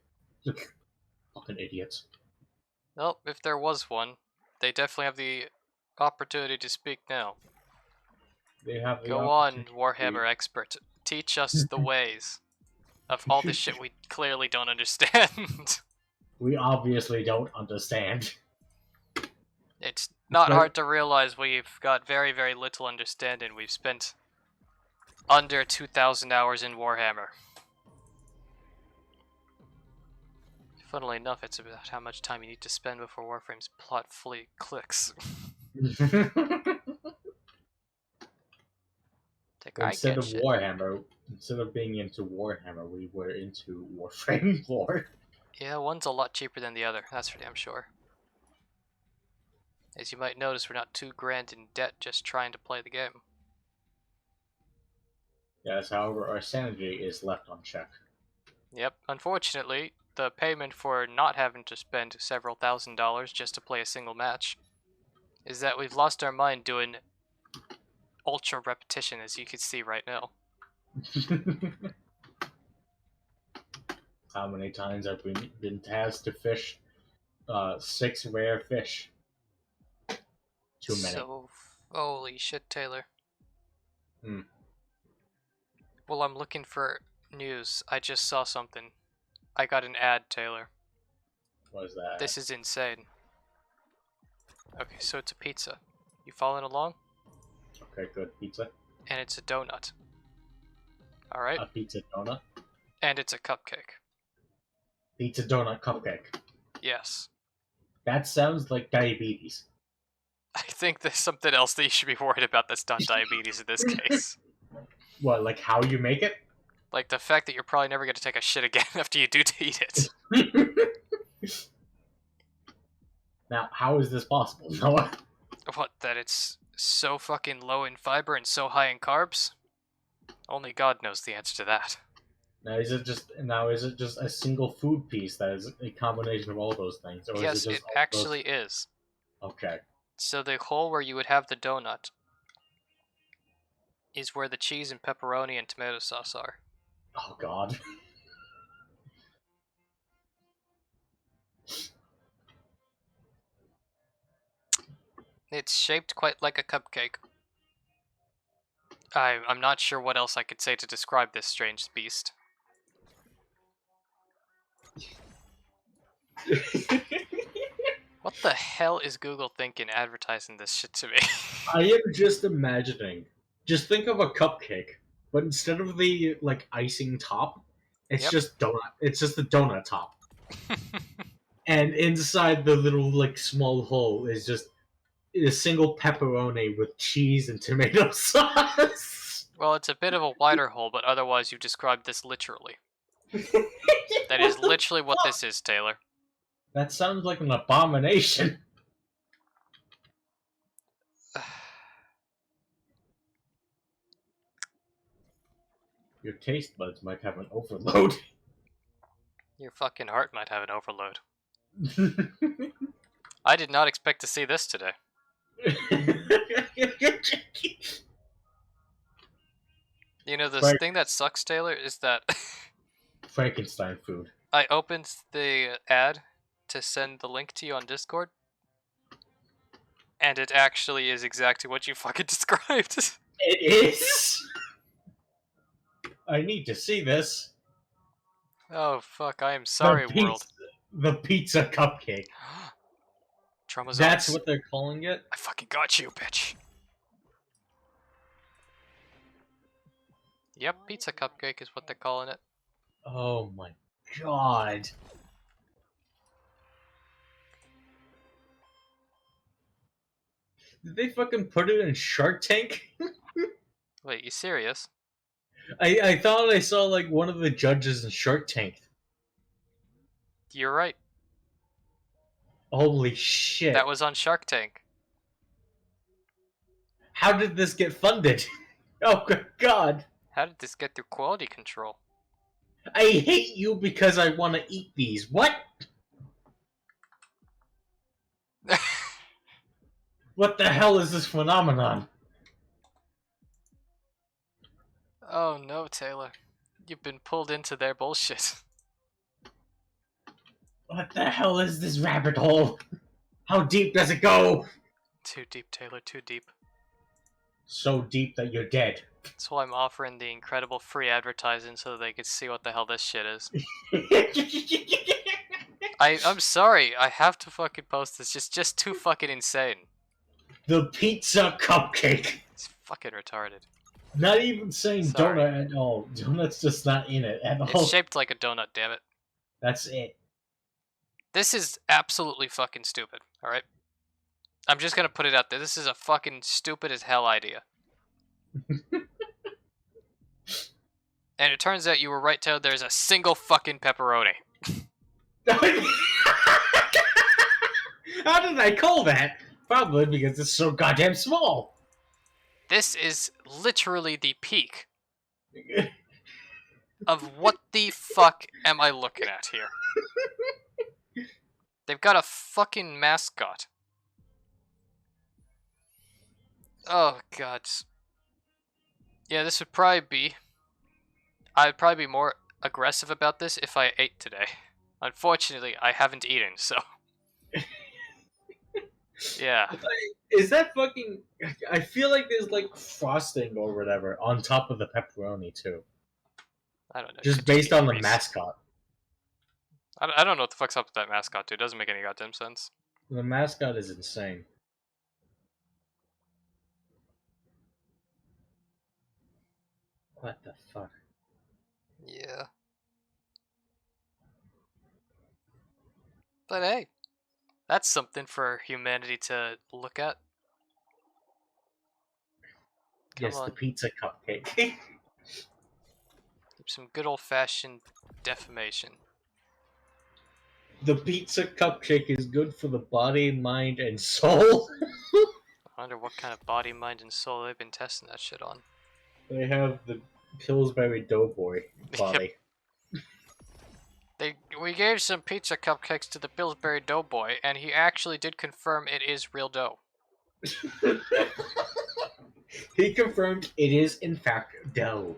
fucking idiots. Well, if there was one, they definitely have the opportunity to speak now. They have the Go on, opportunity. Warhammer expert. Teach us the ways of all the shit we clearly don't understand. We obviously don't understand. It's not hard to realize we've got very, very little understanding. We've spent under 2,000 hours in Warhammer. Funnily enough, it's about how much time you need to spend before Warframe's plot fully clicks. Instead of Warhammer, instead of being into Warhammer, we were into Warframe lore. Yeah, one's a lot cheaper than the other, that's for damn sure. As you might notice, we're not $2,000 in debt just trying to play the game. Yes, however, our sanity is left unchecked. Yep, unfortunately, the payment for not having to spend several $1,000s just to play a single match is that we've lost our mind doing ultra repetition, as you can see right now. How many times have we been tasked to fish 6 rare fish? Too many. So, holy shit, Taylor. Hmm. Well, I'm looking for news. I just saw something. I got an ad, Taylor. What is that? This is insane. Okay, so it's a pizza. You following along? Okay, good. Pizza. And it's a donut. Alright? A pizza donut. And it's a cupcake. Pizza donut cupcake. Yes. That sounds like diabetes. I think there's something else that you should be worried about that's not diabetes in this case. What, like how you make it? Like the fact that you're probably never going to take a shit again after you do eat it. Now, how is this possible, Noah? What, that it's so fucking low in fiber and so high in carbs? Only God knows the answer to that. Now, is it just a single food piece that is a combination of all those things, or Yes, is it just it actually is. Okay. So the hole where you would have the donut is where the cheese and pepperoni and tomato sauce are. Oh God. It's shaped quite like a cupcake. I'm not sure what else I could say to describe this strange beast. What the hell is Google thinking advertising this shit to me? I am just imagining. Just think of a cupcake, but instead of the like icing top, it's just donut. It's just the donut top. And inside the little like small hole is just a single pepperoni with cheese and tomato sauce. Well, it's a bit of a wider hole, but otherwise you've described this literally. That is literally what this is, Taylor. That sounds like an abomination. Your taste buds might have an overload. Your fucking heart might have an overload. I did not expect to see this today. You know, the thing that sucks, Taylor, is that Frankenstein food. I opened the ad to send the link to you on Discord, and it actually is exactly what you fucking described. It is? I need to see this. Oh, fuck, I am sorry, world. The pizza cupcake. Traumazones. That's what they're calling it? I fucking got you, bitch. Yep, pizza cupcake is what they're calling it. Oh my God. Did they fucking put it in Shark Tank? Wait, you serious? I thought I saw like one of the judges in Shark Tank. You're right. Holy shit. That was on Shark Tank. How did this get funded? Oh, good God. How did this get through quality control? I hate you because I want to eat these. What? What the hell is this phenomenon? Oh no, Taylor. You've been pulled into their bullshit. What the hell is this rabbit hole? How deep does it go? Too deep, Taylor, too deep. So deep that you're dead. That's why I'm offering the incredible free advertising so that they can see what the hell this shit is. I'm sorry, I have to fucking post this. Just too fucking insane. The pizza cupcake. It's fucking retarded. Not even saying Sorry. donut at all. Donut's just not in it at all. It's shaped like a donut, damn it. That's it. This is absolutely fucking stupid, alright? I'm just gonna put it out there. This is a fucking stupid as hell idea. And it turns out you were right, Taylor. There's a single fucking pepperoni. How did I call that? Probably because it's so goddamn small. This is literally the peak of what the fuck am I looking at here? They've got a fucking mascot. Oh, God. Yeah, this would probably be... I'd probably be more aggressive about this if I ate today. Unfortunately, I haven't eaten, so... Yeah. Is that fucking... I feel like there's, like, frosting or whatever on top of the pepperoni, too. I don't know. Just based on the mascot. I don't know what the fuck's up with that mascot, dude. It doesn't make any goddamn sense. The mascot is insane. What the fuck? Yeah. But hey, that's something for humanity to look at. Yes, on. the pizza cupcake. Some good old-fashioned defamation. The pizza cupcake is good for the body, mind, and soul. I wonder what kind of body, mind, and soul they've been testing that shit on. They have the Pillsbury Doughboy body. We gave some pizza cupcakes to the Pillsbury Doughboy, and he actually did confirm it is real dough. He confirmed it is, in fact, dough.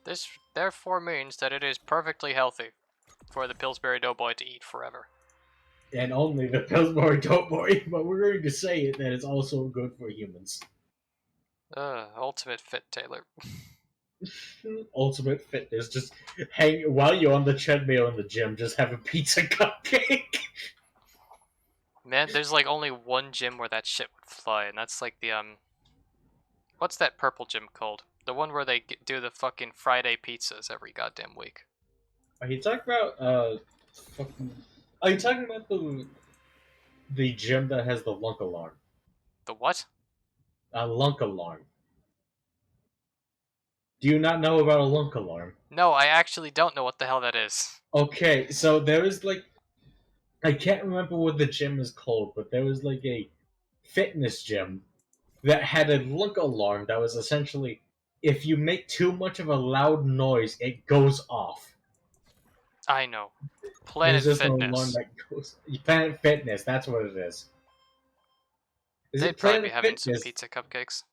This therefore means that it is perfectly healthy for the Pillsbury Doughboy to eat forever. And only the Pillsbury Doughboy, but we're going to say it that it's also good for humans. Ultimate fit, Taylor. Ultimate fitness. Just hang while you're on the treadmill in the gym. Just have a pizza cupcake. Man, there's like only one gym where that shit would fly, and that's like the what's that purple gym called? The one where they do the fucking Friday pizzas every goddamn week. Are you talking about fucking? Are you talking about the gym that has the lunk alarm? The what? A lunk alarm. Do you not know about a lunk alarm? No, I actually don't know what the hell that is. Okay, so there is like, I can't remember what the gym is called, but there was like a fitness gym that had a lunk alarm that was essentially, if you make too much of a loud noise, it goes off. I know. Planet There's just Fitness. an alarm that goes. Planet Fitness, that's what it is. They'd probably be having some pizza cupcakes.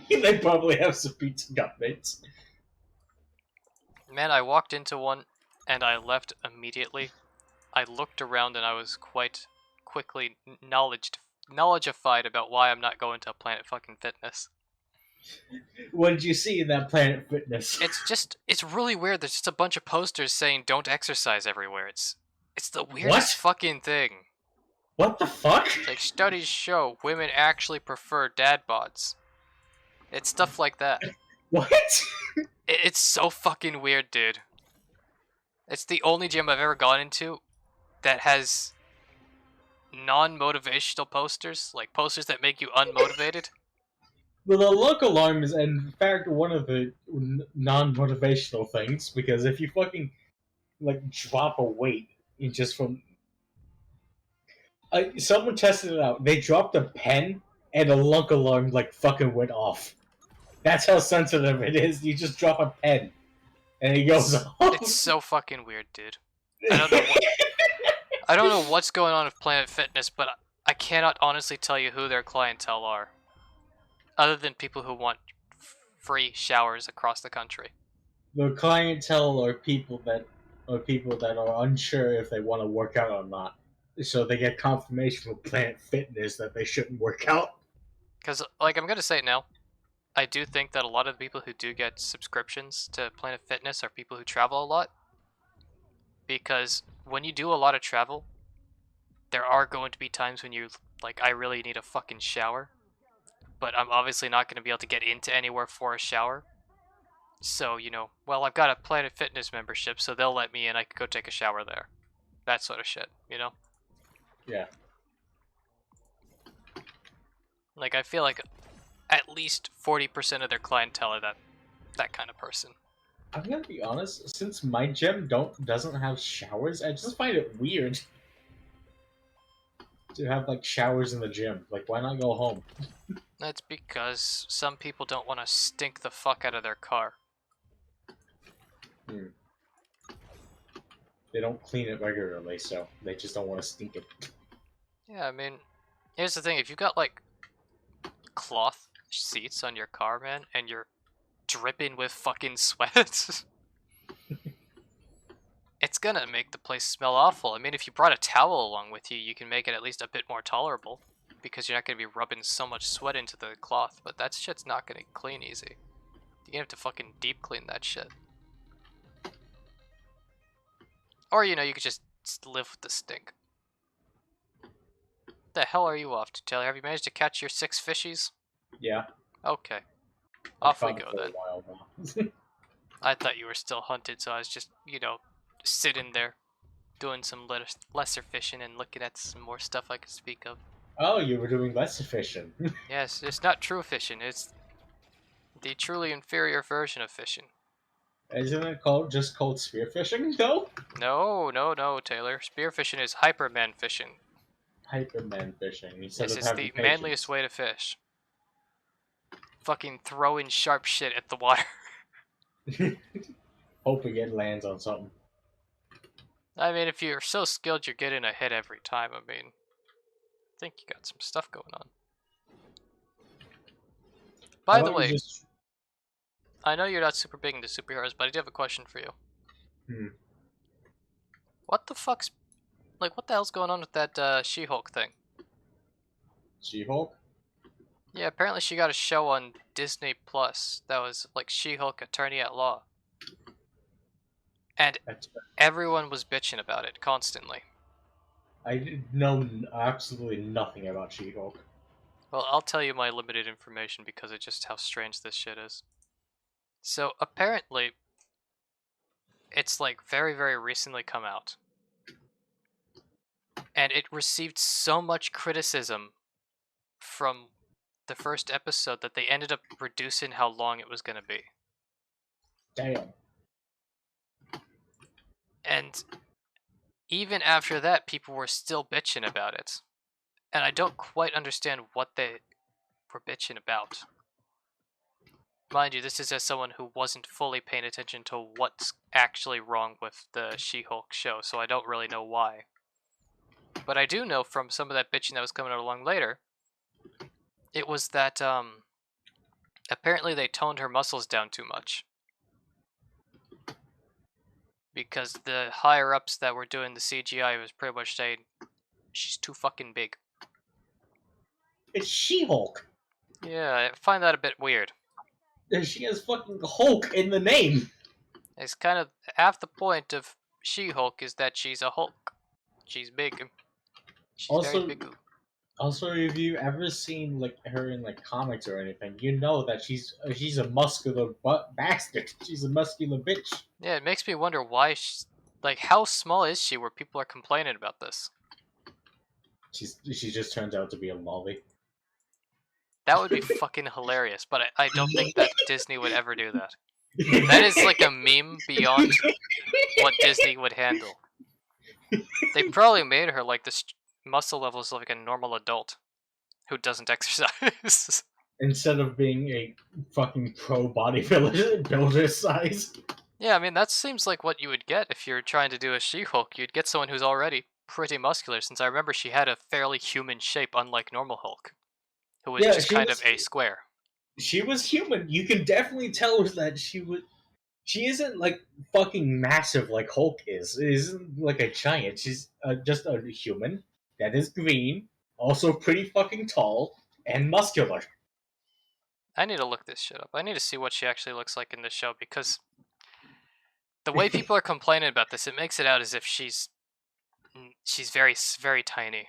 They probably have some pizza cupcakes. Man, I walked into one and I left immediately. I looked around and I was quite quickly knowledgeified about why I'm not going to Planet fucking Fitness. What did you see in that Planet Fitness? It's really weird. There's just a bunch of posters saying don't exercise everywhere. It's the weirdest fucking thing. What the fuck? Like, studies show women actually prefer dad bods. It's stuff like that. What? It's so fucking weird, dude. It's the only gym I've ever gone into that has non-motivational posters, like posters that make you unmotivated. Well, the lunk alarm is, in fact, one of the non-motivational things, because if you fucking, like, drop a weight, just from someone tested it out. They dropped a pen and a lunk alarm like fucking went off. That's how sensitive it is. You just drop a pen and it goes off. It's so fucking weird, dude. I don't know what's going on with Planet Fitness, but I cannot honestly tell you who their clientele are, other than people who want free showers across the country. The clientele are people that are unsure if they want to work out or not. So they get confirmation from Planet Fitness that they shouldn't work out. Because, like, I'm gonna say it now, I do think that a lot of the people who do get subscriptions to Planet Fitness are people who travel a lot. Because when you do a lot of travel, there are going to be times when you, like, I really need a fucking shower. But I'm obviously not going to be able to get into anywhere for a shower. So, well, I've got a Planet Fitness membership, so they'll let me in. I could go take a shower there. That sort of shit, Yeah. Like, I feel like at least 40% of their clientele are that kind of person. I'm gonna be honest. Since my gym doesn't have showers, I just find it weird to have like showers in the gym. Like, why not go home? That's because some people don't want to stink the fuck out of their car. They don't clean it regularly, so they just don't want to stink it. Yeah, I mean, here's the thing. If you got, like, cloth seats on your car, man, and you're dripping with fucking sweat, it's gonna make the place smell awful. I mean, if you brought a towel along with you, you can make it at least a bit more tolerable, because you're not gonna be rubbing so much sweat into the cloth, but that shit's not gonna clean easy. You're gonna have to fucking deep clean that shit. Or, you could just live with the stink. The hell are you off to, Taylor? Have you managed to catch your 6 fishies? Yeah. Okay. Off we go then. While, I thought you were still hunted, so I was just, sitting there, doing some lesser fishing and looking at some more stuff I could speak of. Oh, you were doing lesser fishing. Yes, it's not true fishing. It's the truly inferior version of fishing. Isn't it just called spearfishing, though? No, Taylor. Spearfishing is Hyperman fishing. Hyperman fishing. This is the manliest way to fish. Fucking throwing sharp shit at the water. Hoping it lands on something. I mean, if you're so skilled, you're getting a hit every time. I mean, I think you got some stuff going on. By the way, I know you're not super big into superheroes, but I do have a question for you. What the fuck's... Like, what the hell's going on with that She-Hulk thing? She-Hulk? Yeah, apparently she got a show on Disney Plus that was, like, She-Hulk Attorney at Law. And everyone was bitching about it constantly. I know absolutely nothing about She-Hulk. Well, I'll tell you my limited information because of just how strange this shit is. So, apparently, it's, like, very, very recently come out. And it received so much criticism from the first episode that they ended up reducing how long it was going to be. Damn. And even after that, people were still bitching about it. And I don't quite understand what they were bitching about. Mind you, this is as someone who wasn't fully paying attention to what's actually wrong with the She-Hulk show, so I don't really know why. But I do know from some of that bitching that was coming along later, it was that, apparently they toned her muscles down too much. Because the higher-ups that were doing the CGI was pretty much saying, she's too fucking big. It's She-Hulk! Yeah, I find that a bit weird. She has fucking Hulk in the name! It's kind of, half the point of She-Hulk is that she's a Hulk. She's big. She's very big. Also, if you've ever seen like her in like comics or anything, you know that she's a muscular bastard. She's a muscular bitch. Yeah, it makes me wonder why. Like, how small is she? Where people are complaining about this? She just turns out to be a lolly. That would be fucking hilarious, but I don't think that Disney would ever do that. That is like a meme beyond what Disney would handle. They probably made her like this muscle levels like a normal adult who doesn't exercise. Instead of being a fucking pro bodybuilder builder size. Yeah, I mean, that seems like what you would get if you're trying to do a She-Hulk. You'd get someone who's already pretty muscular, since I remember she had a fairly human shape, unlike normal Hulk, who was Yeah, just kind of a square. she was human. You can definitely tell that she isn't like fucking massive like Hulk is. It isn't like a giant. She's just a human that is green, also pretty fucking tall and muscular. I need to look this shit up. I need to see what she actually looks like in this show, because the way people are complaining about this, it makes it out as if she's very, very tiny.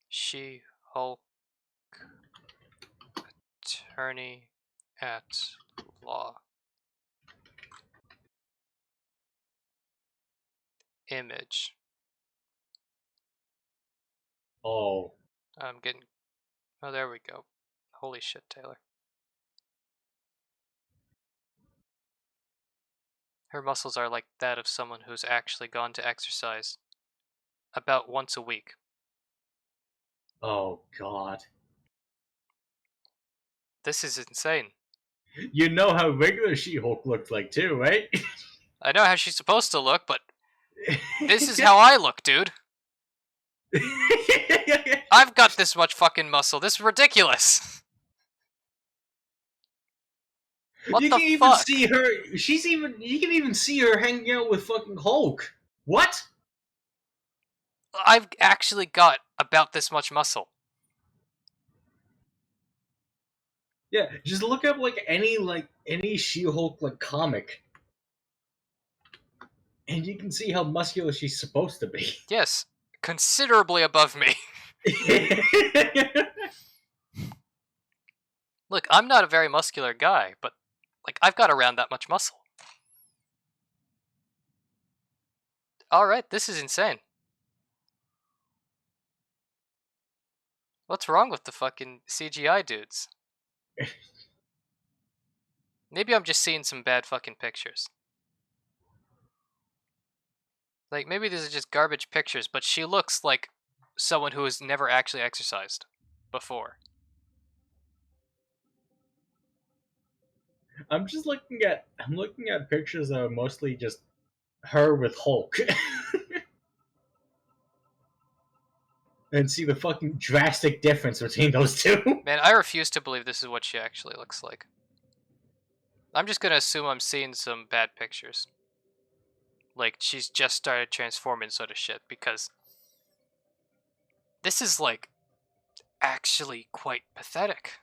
She-Hulk attorney at law. Image. Oh. I'm getting... Oh, there we go. Holy shit, Taylor. Her muscles are like that of someone who's actually gone to exercise about once a week. Oh, God. This is insane. You know how regular She-Hulk looks like, too, right? I know how she's supposed to look, but this is how I look, dude. I've got this much fucking muscle. This is ridiculous. What you the can even fuck? see her. You can even see her hanging out with fucking Hulk. What? I've actually got about this much muscle. Yeah, just look up like any She-Hulk like comic, and you can see how muscular she's supposed to be. Yes, considerably above me. Look, I'm not a very muscular guy, but like I've got around that much muscle. Alright, this is insane. What's wrong with the fucking CGI dudes? Maybe I'm just seeing some bad fucking pictures. Like, maybe these are just garbage pictures, but she looks like someone who has never actually exercised before. I'm looking at pictures that are mostly just her with Hulk. And see the fucking drastic difference between those two. Man, I refuse to believe this is what she actually looks like. I'm just gonna assume I'm seeing some bad pictures. Like, she's just started transforming sort of shit, because this is, like, actually quite pathetic.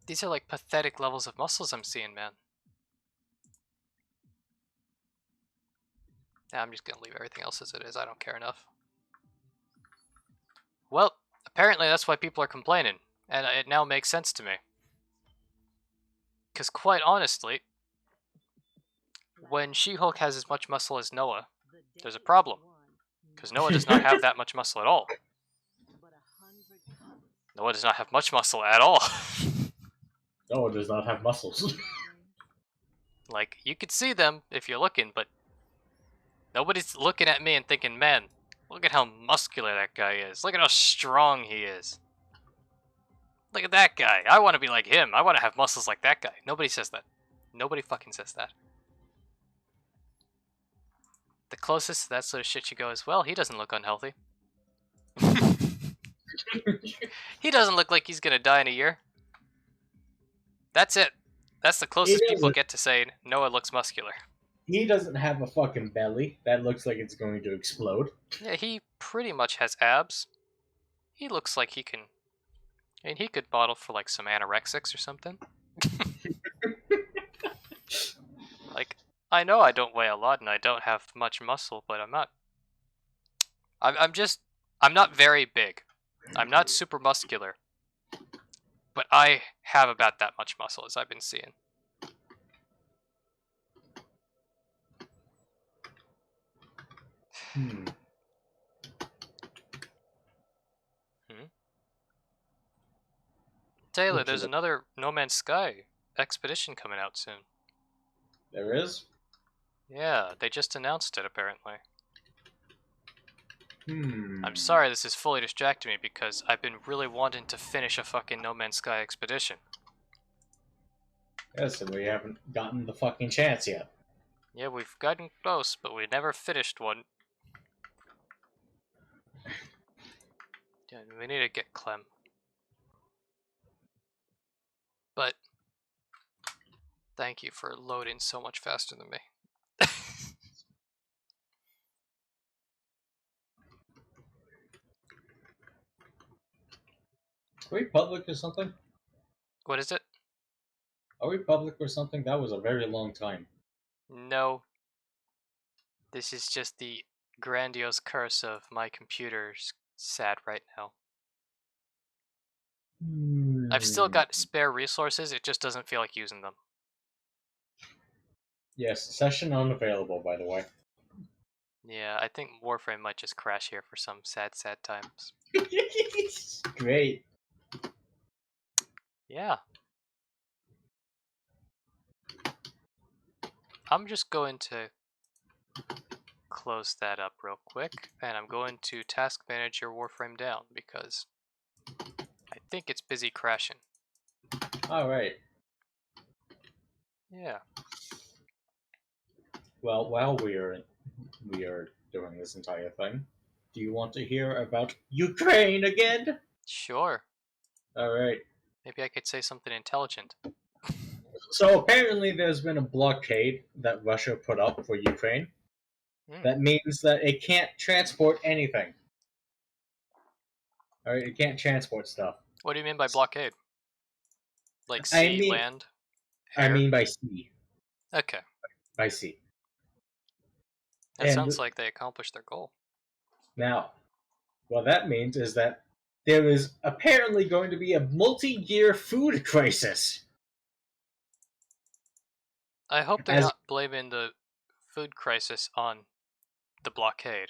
These are, like, pathetic levels of muscles I'm seeing, man. Yeah, I'm just gonna leave everything else as it is. I don't care enough. Well, apparently that's why people are complaining, and it now makes sense to me. Because quite honestly, when She-Hulk has as much muscle as Noah, there's a problem. Because Noah does not have that much muscle at all. Noah does not have much muscle at all. Noah does not have muscles. Like, you could see them if you're looking, but nobody's looking at me and thinking, man, look at how muscular that guy is. Look at how strong he is. Look at that guy. I want to be like him. I want to have muscles like that guy. Nobody says that. Nobody fucking says that. The closest to that sort of shit you go is, well, he doesn't look unhealthy. He doesn't look like he's gonna die in a year. That's it. That's the closest people get to saying Noah looks muscular. He doesn't have a fucking belly that looks like it's going to explode. Yeah, he pretty much has abs. He looks like he can... I mean, he could bottle for like some anorexics or something. Like, I know I don't weigh a lot and I don't have much muscle, but I'm not... I'm not very big. I'm not super muscular. But I have about that much muscle, as I've been seeing. Taylor, there's another No Man's Sky expedition coming out soon. There is? Yeah, they just announced it, apparently. I'm Hmm. sorry this is fully distracting me because I've been really wanting to finish a fucking No Man's Sky expedition. Yes, and we haven't gotten the fucking chance yet. Yeah, we've gotten close, but we never finished one. Yeah, we need to get Clem. But thank you for loading so much faster than me. Are we public or something? What is it? Are we public or something? That was a very long time. No. This is just the grandiose curse of my computer's sad right now. I've still got spare resources, it just doesn't feel like using them. Yes, session unavailable, by the way. Yeah, I think Warframe might just crash here for some sad, sad times. Great. Yeah. I'm just going to close that up real quick, and I'm going to task manager Warframe down because I think it's busy crashing. Alright. Yeah. Well, while we are doing this entire thing, do you want to hear about Ukraine again? Sure. Alright. Maybe I could say something intelligent. So apparently there's been a blockade that Russia put up for Ukraine. That means that it can't transport anything. Alright, it can't transport stuff. What do you mean by blockade? Like I sea, mean, land, I air? mean by sea. Okay. By sea. That And sounds like they accomplished their goal. now, what that means is that there is apparently going to be a multi-year food crisis. I hope they're As not blaming the food crisis on the blockade.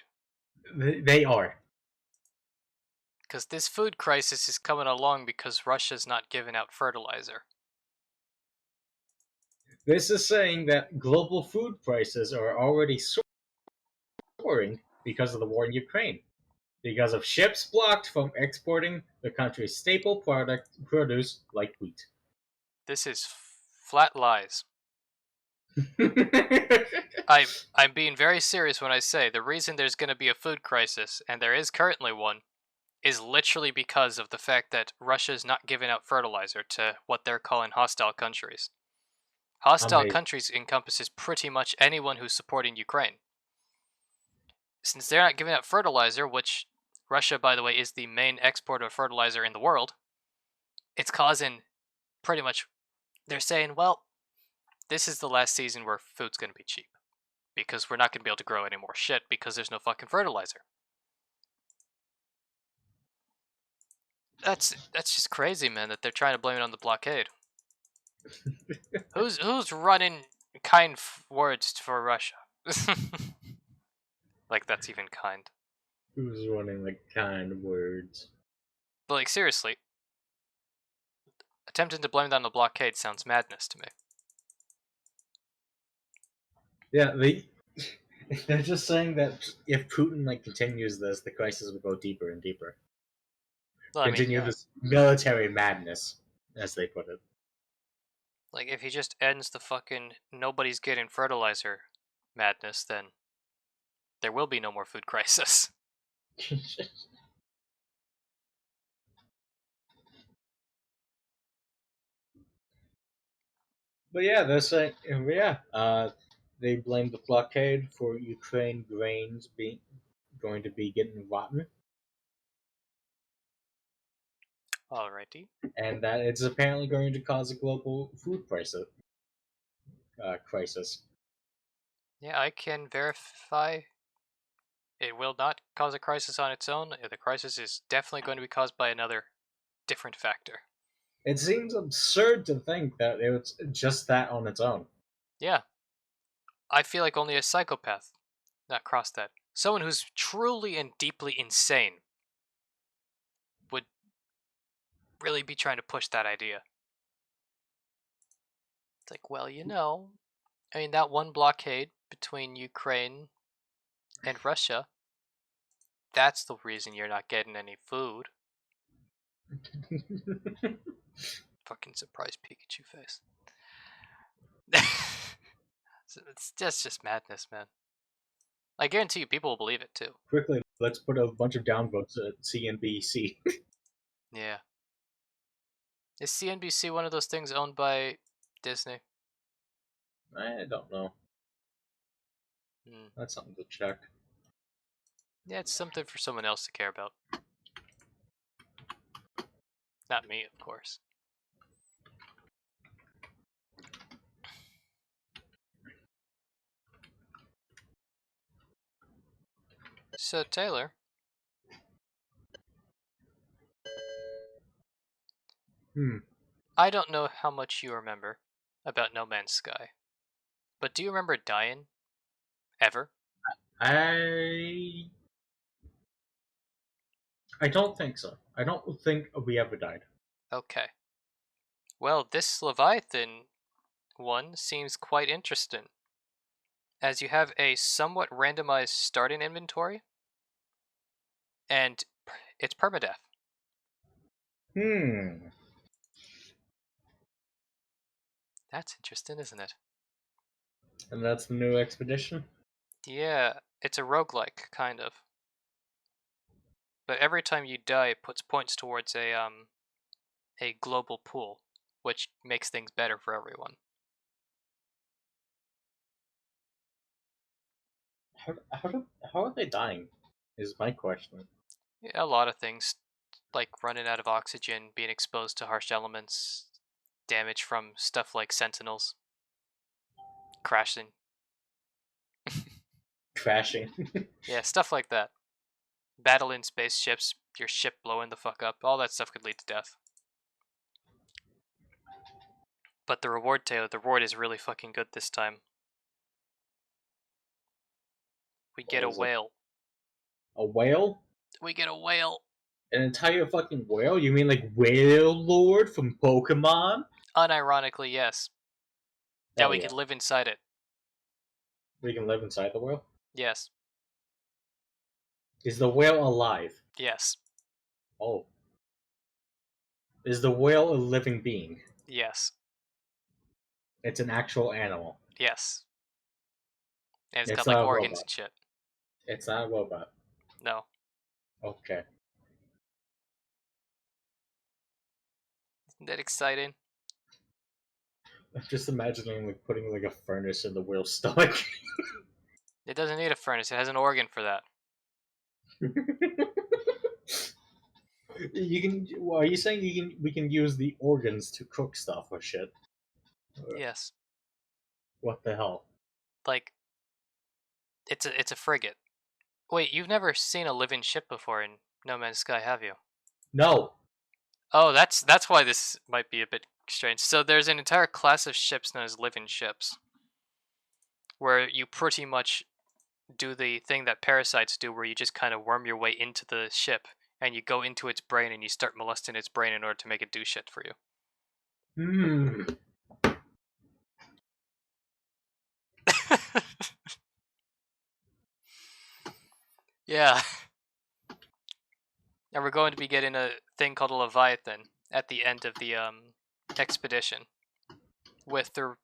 they are. Because this food crisis is coming along because Russia's not giving out fertilizer. This is saying that global food prices are already soaring because of the war in Ukraine. Because of ships blocked from exporting the country's staple produce like wheat. This is flat lies. I'm being very serious when I say the reason there's going to be a food crisis, and there is currently one, is literally because of the fact that Russia's not giving out fertilizer to what they're calling hostile countries. Hostile countries encompasses pretty much anyone who's supporting Ukraine. Since they're not giving out fertilizer, which Russia, by the way, is the main exporter of fertilizer in the world, it's causing pretty much, they're saying, well, this is the last season where food's going to be cheap. Because we're not going to be able to grow any more shit because there's no fucking fertilizer. That's just crazy, man, that they're trying to blame it on the blockade. Who's running kind words for Russia? Like, that's even kind. Who's running the kind words? But, like, seriously, attempting to blame it on the blockade sounds madness to me. Yeah, they're just saying that if Putin continues this, the crisis will go deeper and deeper. Well, Continue this military madness, as they put it. Like, if he just ends the fucking nobody's getting fertilizer madness, then there will be no more food crisis. But yeah, they're saying, they blame the blockade for Ukraine grains going to be getting rotten. Alrighty. And that it's apparently going to cause a global food crisis. Yeah, I can verify it will not cause a crisis on its own. The crisis is definitely going to be caused by another different factor. It seems absurd to think that it was just that on its own. Yeah. I feel like only a psychopath, not cross that, someone who's truly and deeply insane would really be trying to push that idea. It's like, well, I mean, that one blockade between Ukraine and Russia, that's the reason you're not getting any food. Fucking surprise Pikachu face. It's just madness, man. I guarantee you people will believe it too. Quickly, let's put a bunch of downvotes at CNBC. Yeah. Is CNBC one of those things owned by Disney? I don't know. Hmm. That's something to check. Yeah, it's something for someone else to care about. Not me, of course. So, Taylor. I don't know how much you remember about No Man's Sky, but do you remember dying? Ever? I don't think so. I don't think we ever died. Okay. Well, this Leviathan one seems quite interesting, as you have a somewhat randomized starting inventory, and it's permadeath. That's interesting, isn't it? And that's the new expedition? Yeah, it's a roguelike, kind of. But every time you die, it puts points towards a global pool, which makes things better for everyone. How are they dying? Is my question. Yeah, a lot of things, like running out of oxygen, being exposed to harsh elements, damage from stuff like sentinels, crashing. Crashing. Yeah, stuff like that. Battling spaceships, your ship blowing the fuck up, all that stuff could lead to death. But the reward, Taylor, the reward is really fucking good this time. We get a whale. A whale? We get a whale. An entire fucking whale? You mean like Whale Lord from Pokemon? Unironically, yes. That we yeah. could live inside it. We can live inside the whale? Yes. Is the whale alive? Yes. Oh. Is the whale a living being? Yes. It's an actual animal. Yes. And it's got not like a organs robot. and shit. It's not a robot. No. Okay. Isn't that exciting? I'm just imagining like putting like a furnace in the whale's stomach. It doesn't need a furnace, it has an organ for that. You can. Well, are you saying we can use the organs to cook stuff or shit? Yes. What the hell? Like, it's a frigate. Wait, you've never seen a living ship before in No Man's Sky, have you? No. Oh, that's why this might be a bit strange. So there's an entire class of ships known as living ships, where you pretty much do the thing that parasites do, where you just kind of worm your way into the ship, and you go into its brain and you start molesting its brain in order to make it do shit for you. Yeah. And we're going to be getting a thing called a Leviathan at the end of the expedition, with the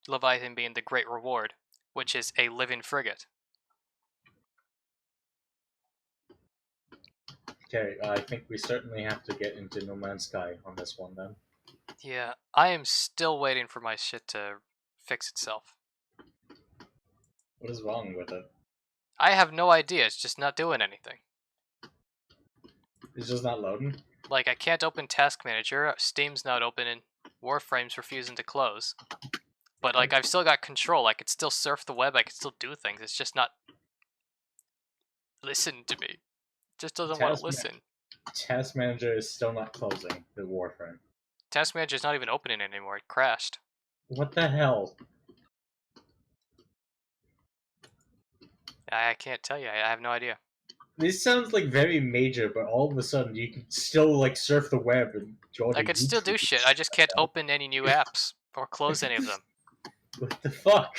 Leviathan being the great reward, which is a living frigate. Okay, I think we certainly have to get into No Man's Sky on this one then. Yeah, I am still waiting for my shit to fix itself. What is wrong with it? I have no idea, it's just not doing anything. It's just not loading? Like, I can't open Task Manager, Steam's not open, and Warframe's refusing to close. But, like, I've still got control, I could still surf the web, I could still do things, it's just not... Listen to me. It just doesn't want to listen. Task Manager is still not closing the Warframe. Task Manager's not even opening anymore, it crashed. What the hell? I can't tell you, I have no idea. This sounds like very major, but all of a sudden you can still like surf the web and go to I could still do YouTube shit, I just can't open any new apps, or close any of them. What the fuck?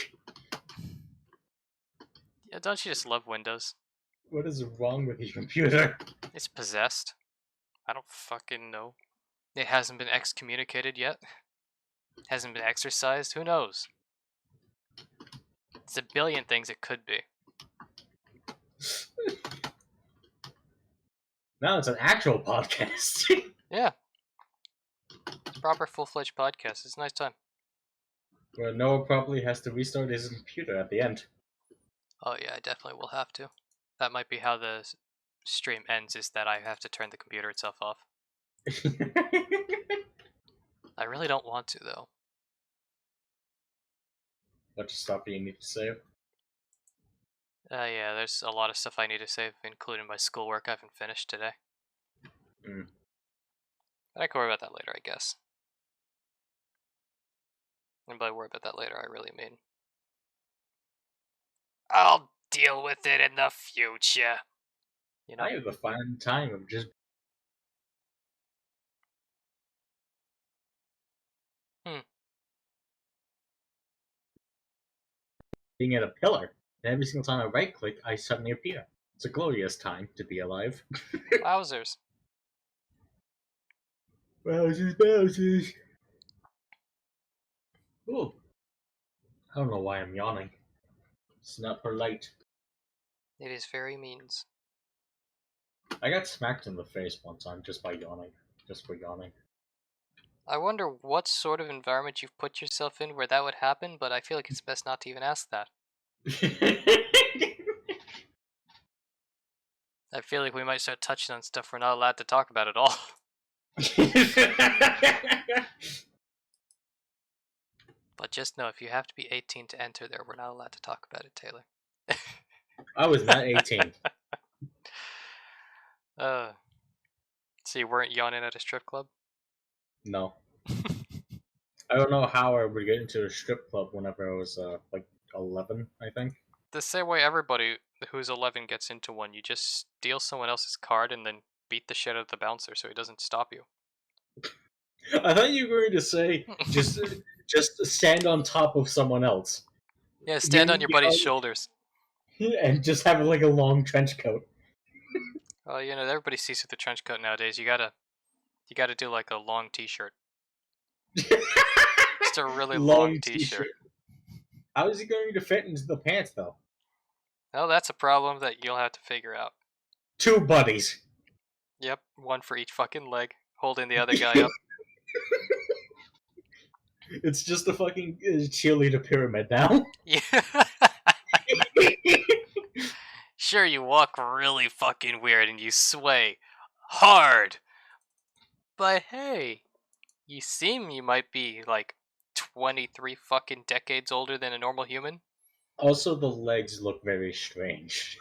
Yeah, don't you just love Windows? What is wrong with your computer? It's possessed. I don't fucking know. It hasn't been excommunicated yet. Hasn't been exorcised. Who knows? It's a billion things it could be. Now it's an actual podcast. Yeah. It's a proper full-fledged podcast. It's a nice time. Where Noah probably has to restart his computer at the end. Oh yeah, I definitely will have to. That might be how the stream ends, is that I have to turn the computer itself off. I really don't want to, though. What stuff do you need to save? Yeah, there's a lot of stuff I need to save, including my schoolwork I haven't finished today. Mm. But I can worry about that later, I guess. And by worry about that later, I really mean I'll deal with it in the future. You know? I have a fine time of just being at a pillar. And every single time I right click, I suddenly appear. It's a glorious time to be alive. Wowzers. Wowzers. Ooh. I don't know why I'm yawning. It's not polite. It is very means. I got smacked in the face one time just by yawning. Just for yawning. I wonder what sort of environment you've put yourself in where that would happen, but I feel like it's best not to even ask that. I feel like we might start touching on stuff we're not allowed to talk about at all. But just know, if you have to be 18 to enter there, we're not allowed to talk about it, Taylor. I was not 18. So you weren't yawning at a strip club? No. I don't know how I would get into a strip club whenever I was like 11, I think. The same way everybody who's 11 gets into one. You just steal someone else's card and then beat the shit out of the bouncer so he doesn't stop you. I thought you were going to say just stand on top of someone else. Yeah, stand on your buddy's shoulders. And just have like a long trench coat. Oh, you know, everybody sees through the trench coat nowadays. You gotta do like a long t-shirt. Just a really long t-shirt. How is he going to fit into the pants, though? Well, that's a problem that you'll have to figure out. 2 buddies. Yep, one for each fucking leg, holding the other guy up. It's just a fucking cheerleader pyramid now. Yeah. Sure, you walk really fucking weird and you sway hard. But hey, you might be like 23 fucking decades older than a normal human. Also, the legs look very strange.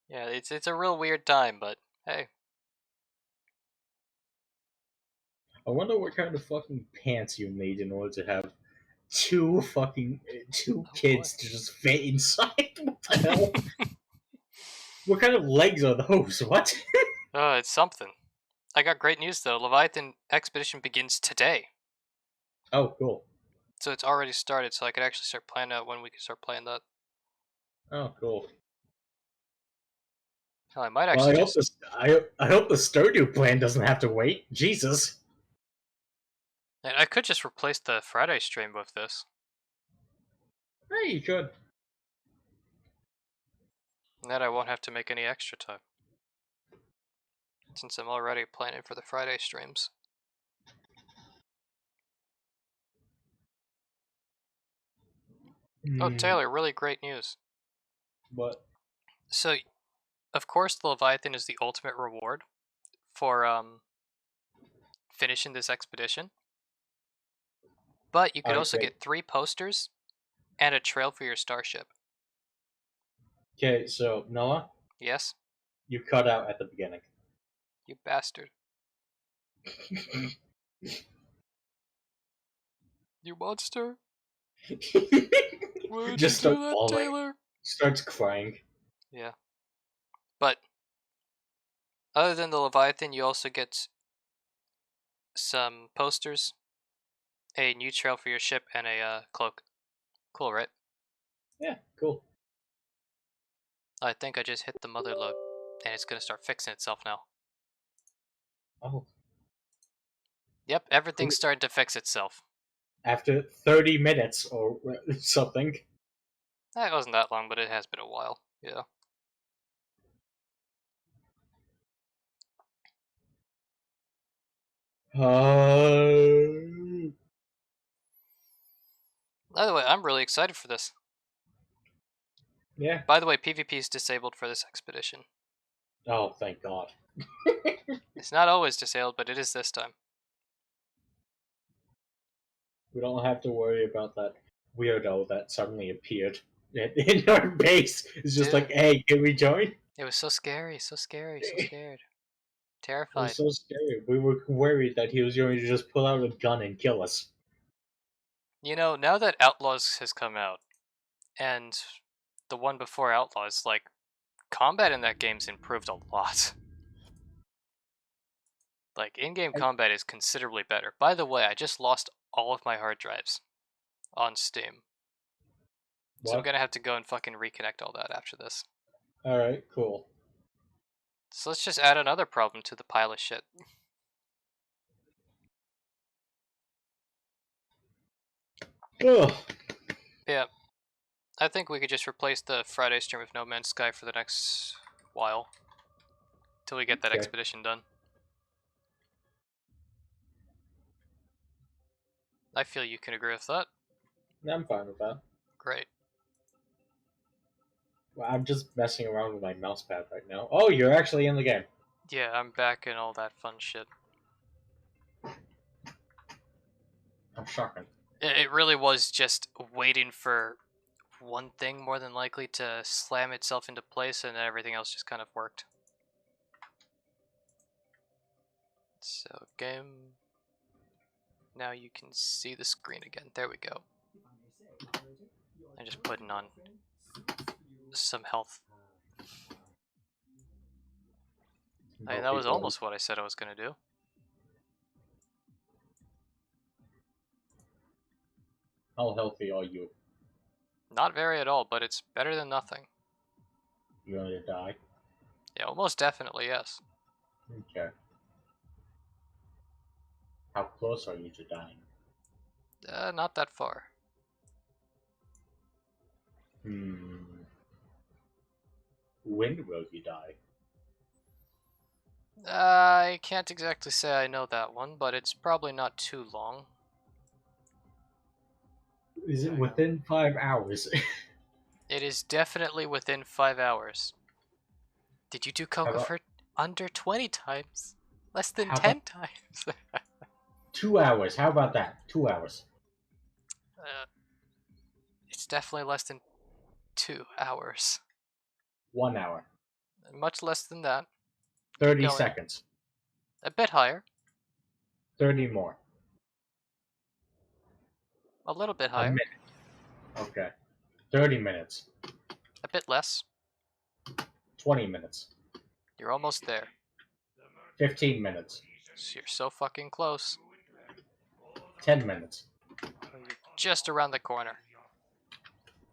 Yeah, it's a real weird time, but hey. I wonder what kind of fucking pants you made in order to have two kids to just fit inside. What the hell? What kind of legs are those? What? It's something. I got great news though. Leviathan Expedition begins today. Oh, cool. So it's already started, so I could actually start planning out when we can start playing that. Oh, cool. Hell, I might actually I hope the Stardew plan doesn't have to wait. Jesus. And I could just replace the Friday stream with this. Hey, you could. And then I won't have to make any extra time. Since I'm already planning for the Friday streams. Oh, Taylor, really great news. What? So, of course, the Leviathan is the ultimate reward for finishing this expedition. But you could also get 3 posters and a trail for your starship. Okay, so Noah? Yes? You cut out at the beginning. You bastard. You monster? Why did Just you do starts that, bawling. Taylor? Starts crying. Yeah. But other than the Leviathan, you also get some posters, a new trail for your ship, and a cloak. Cool, right? Yeah, cool. I think I just hit the mother load, and it's gonna start fixing itself now. Oh. Yep, everything's starting to fix itself. After 30 minutes or something. That wasn't that long, but it has been a while. Yeah. By the way, I'm really excited for this. Yeah. By the way, PvP is disabled for this expedition. Oh, thank God. It's not always disabled, but it is this time. We don't have to worry about that weirdo that suddenly appeared in our base. It's just Dude. like, hey, can we join? It was so scary, so scared. It Terrified. was so scary. We were worried that he was going to just pull out a gun and kill us. You know, now that Outlaws has come out, and the one before Outlaws, like, combat in that game's improved a lot. Like, in-game combat is considerably better. By the way, I just lost all of my hard drives on Steam. What? So I'm gonna have to go and fucking reconnect all that after this. Alright, cool. So let's just add another problem to the pile of shit. Ugh. Yeah. I think we could just replace the Friday stream with No Man's Sky for the next while. Till we get that expedition done. I feel you can agree with that. I'm fine with that. Great. Well, I'm just messing around with my mouse pad right now. Oh, you're actually in the game. Yeah, I'm back in all that fun shit. I'm shocking. It really was just waiting for one thing more than likely to slam itself into place, and everything else just kind of worked. So, game. Now you can see the screen again. There we go. I'm just putting on some health. I mean, that was almost what I said I was going to do. How healthy are you? Not very at all, but it's better than nothing. You going to die? Yeah, almost definitely, yes. Okay. How close are you to dying? Not that far. When will you die? I can't exactly say I know that one, but it's probably not too long. Is it within 5 hours? It is definitely within 5 hours. Did you do Coco for under 20 times? Less than 10 times? 2 hours. How about that? 2 hours. It's definitely less than 2 hours. 1 hour. Much less than that. 30 seconds. A bit higher. 30 more. A little bit higher. A minute. Okay. 30 minutes. A bit less. 20 minutes. You're almost there. 15 minutes. So you're so fucking close. 10 minutes. You're just around the corner.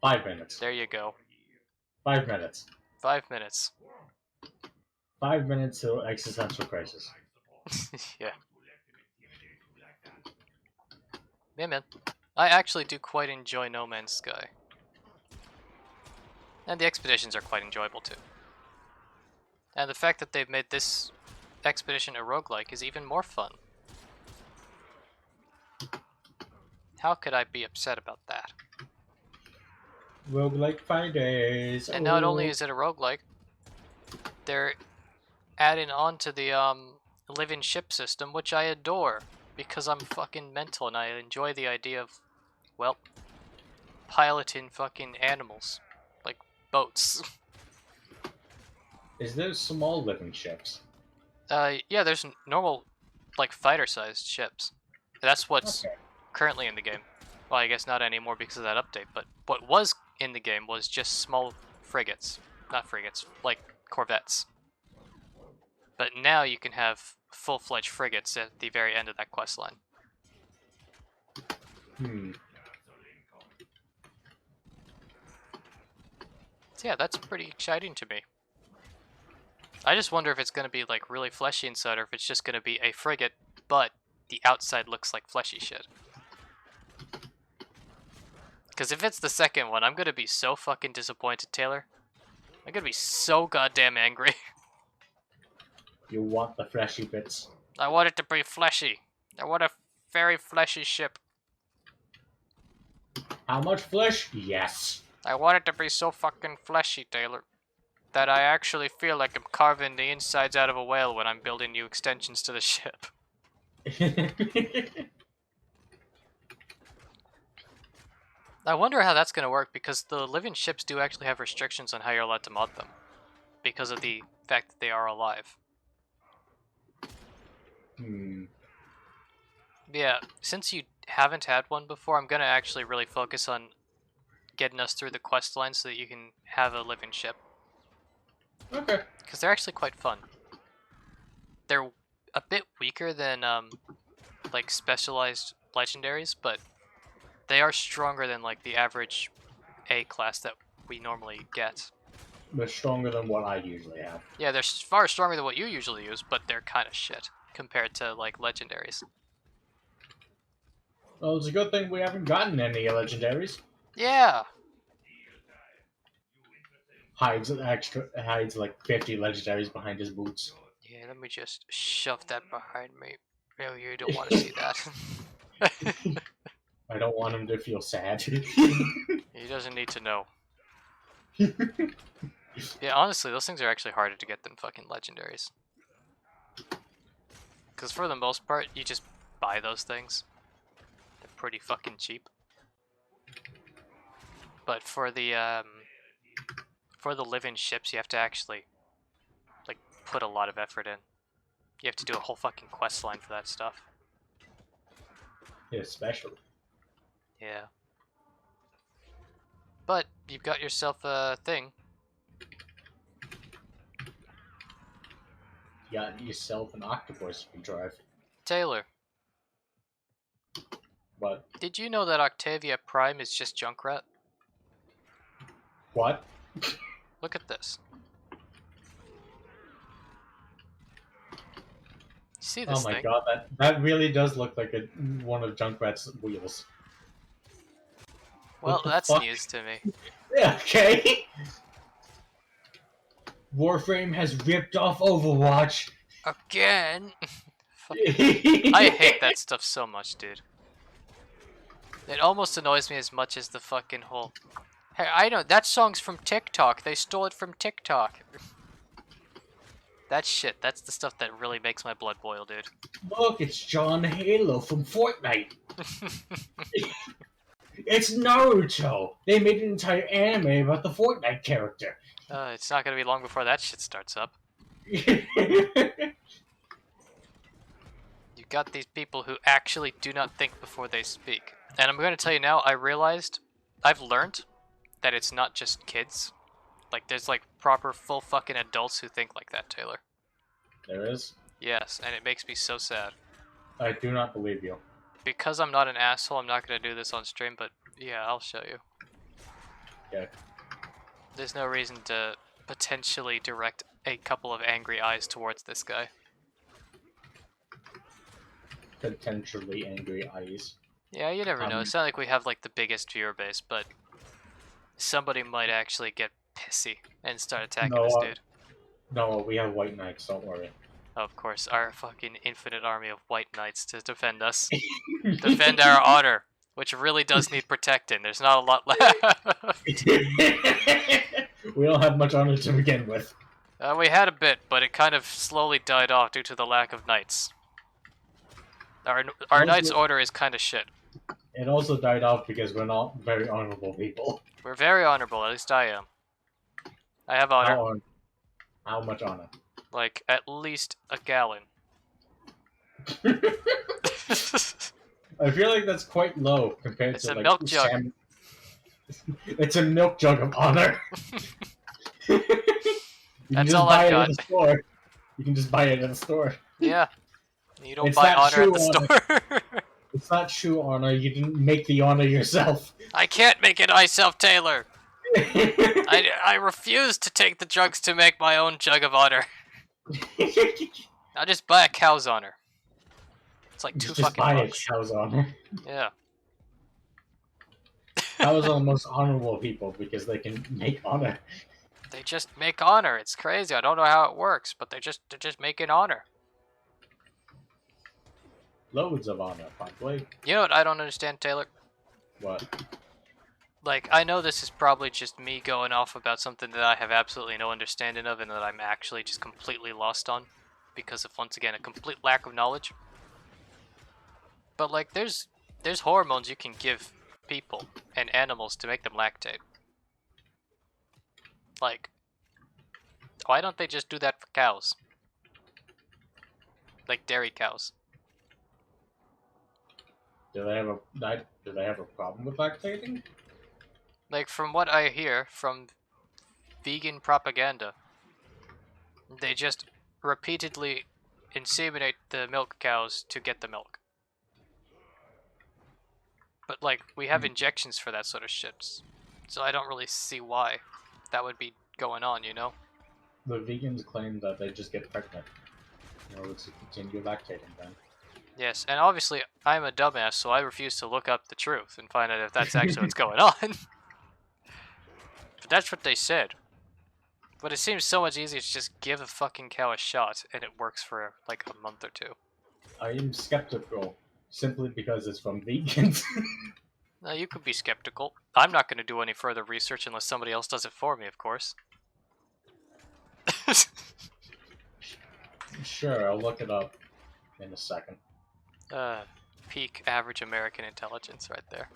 5 minutes. There you go. 5 minutes. 5 minutes. 5 minutes to existential crisis. Yeah. Yeah, man. I actually do quite enjoy No Man's Sky. And the expeditions are quite enjoyable too. And the fact that they've made this expedition a roguelike is even more fun. How could I be upset about that? Roguelike Fridays. And not only is it a roguelike, they're adding on to the live-in ship system, which I adore, because I'm fucking mental and I enjoy the idea of, well, piloting fucking animals, like boats. Is there small living ships? Yeah, there's normal, like, fighter-sized ships. That's what's currently in the game. Well, I guess not anymore because of that update, but what was in the game was just small frigates. Not frigates, like corvettes. But now you can have full-fledged frigates at the very end of that quest line. So yeah, that's pretty exciting to me. I just wonder if it's going to be like really fleshy inside or if it's just going to be a frigate, but the outside looks like fleshy shit. Because if it's the second one, I'm going to be so fucking disappointed, Taylor. I'm going to be so goddamn angry. You want the fleshy bits. I want it to be fleshy. I want a very fleshy ship. How much flesh? Yes. I want it to be so fucking fleshy, Taylor, that I actually feel like I'm carving the insides out of a whale when I'm building new extensions to the ship. I wonder how that's going to work, because the living ships do actually have restrictions on how you're allowed to mod them, because of the fact that they are alive. Yeah, since you haven't had one before, I'm going to actually really focus on getting us through the quest line so that you can have a living ship. Okay. Because they're actually quite fun. They're a bit weaker than like specialized legendaries, but they are stronger than like the average A class that we normally get. They're stronger than what I usually have. Yeah, they're far stronger than what you usually use, but they're kind of shit compared to like legendaries. Well, it's a good thing we haven't gotten any legendaries. Yeah. Hides like 50 legendaries behind his boots. Yeah, let me just shove that behind me. No, you don't want to see that. I don't want him to feel sad. He doesn't need to know. Yeah, honestly, those things are actually harder to get than fucking legendaries. Because for the most part, you just buy those things. They're pretty fucking cheap. But for the living ships, you have to actually like put a lot of effort in. You have to do a whole fucking quest line for that stuff. Especially. Yeah. But you've got yourself a thing. You got yourself an octopus you can drive. Taylor, What? did you know that Octavia Prime is just Junkrat? What? Look at this. See this Oh my thing? god, that really does look like one of Junkrat's wheels. Well, What the that's fuck? news to me. Yeah, okay. Warframe has ripped off Overwatch. Again? I hate that stuff so much, dude. It almost annoys me as much as the fucking whole... Hey, I know, that song's from TikTok. They stole it from TikTok. That shit, that's the stuff that really makes my blood boil, dude. Look, it's John Halo from Fortnite. It's Naruto. They made an entire anime about the Fortnite character. It's not gonna be long before that shit starts up. You've got these people who actually do not think before they speak. And I'm gonna tell you now, I've learned that it's not just kids. Like, there's like proper full fucking adults who think like that, Taylor. There is? Yes, and it makes me so sad. I do not believe you. Because I'm not an asshole, I'm not gonna do this on stream, but yeah, I'll show you. Okay. There's no reason to potentially direct a couple of angry eyes towards this guy. Potentially angry eyes. Yeah, you never know. It's not like we have like the biggest viewer base, but somebody might actually get pissy and start attacking this dude. No, we have white knights, don't worry. Of course, our fucking infinite army of white knights to defend us. Defend our honor, which really does need protecting. There's not a lot left. We don't have much honor to begin with. We had a bit, but it kind of slowly died off due to the lack of knights. Our knight's order is kind of shit. It also died off because we're not very honorable people. We're very honorable, at least I am. I have honor. How much honor? Like, at least a gallon. I feel like that's quite low compared to a like milk jug. It's a milk jug of honor. That's all I've got. You can just buy it at the store. Yeah. You don't buy honor at the store. It's not true honor. You didn't make the honor yourself. I can't make it myself, Taylor. I refuse to take the drugs to make my own jug of honor. I'll just buy a cow's honor. It's like You $2 just fucking buy bucks. a cow's honor. Yeah. Cows are the most honorable people because they can make honor. They just make honor. It's crazy. I don't know how it works, but they're just making honor. Loads of honor, probably. You know what I don't understand, Taylor? What? Like, I know this is probably just me going off about something that I have absolutely no understanding of and that I'm actually just completely lost on because of, once again, a complete lack of knowledge. But, like, there's hormones you can give people and animals to make them lactate. Like, why don't they just do that for cows? Like dairy cows. Do they have a problem with lactating? Like, from what I hear from vegan propaganda, they just repeatedly inseminate the milk cows to get the milk. But, like, we have injections for that sort of shit, so I don't really see why that would be going on, you know? The vegans claim that they just get pregnant in order to continue lactating then. Yes, and obviously I'm a dumbass, so I refuse to look up the truth and find out if that's actually what's going on. But that's what they said. But it seems so much easier to just give a fucking cow a shot, and it works for, like, a month or two. I am skeptical, simply because it's from vegans. Now, you could be skeptical. I'm not going to do any further research unless somebody else does it for me, of course. Sure, I'll look it up in a second. Peak average American intelligence right there.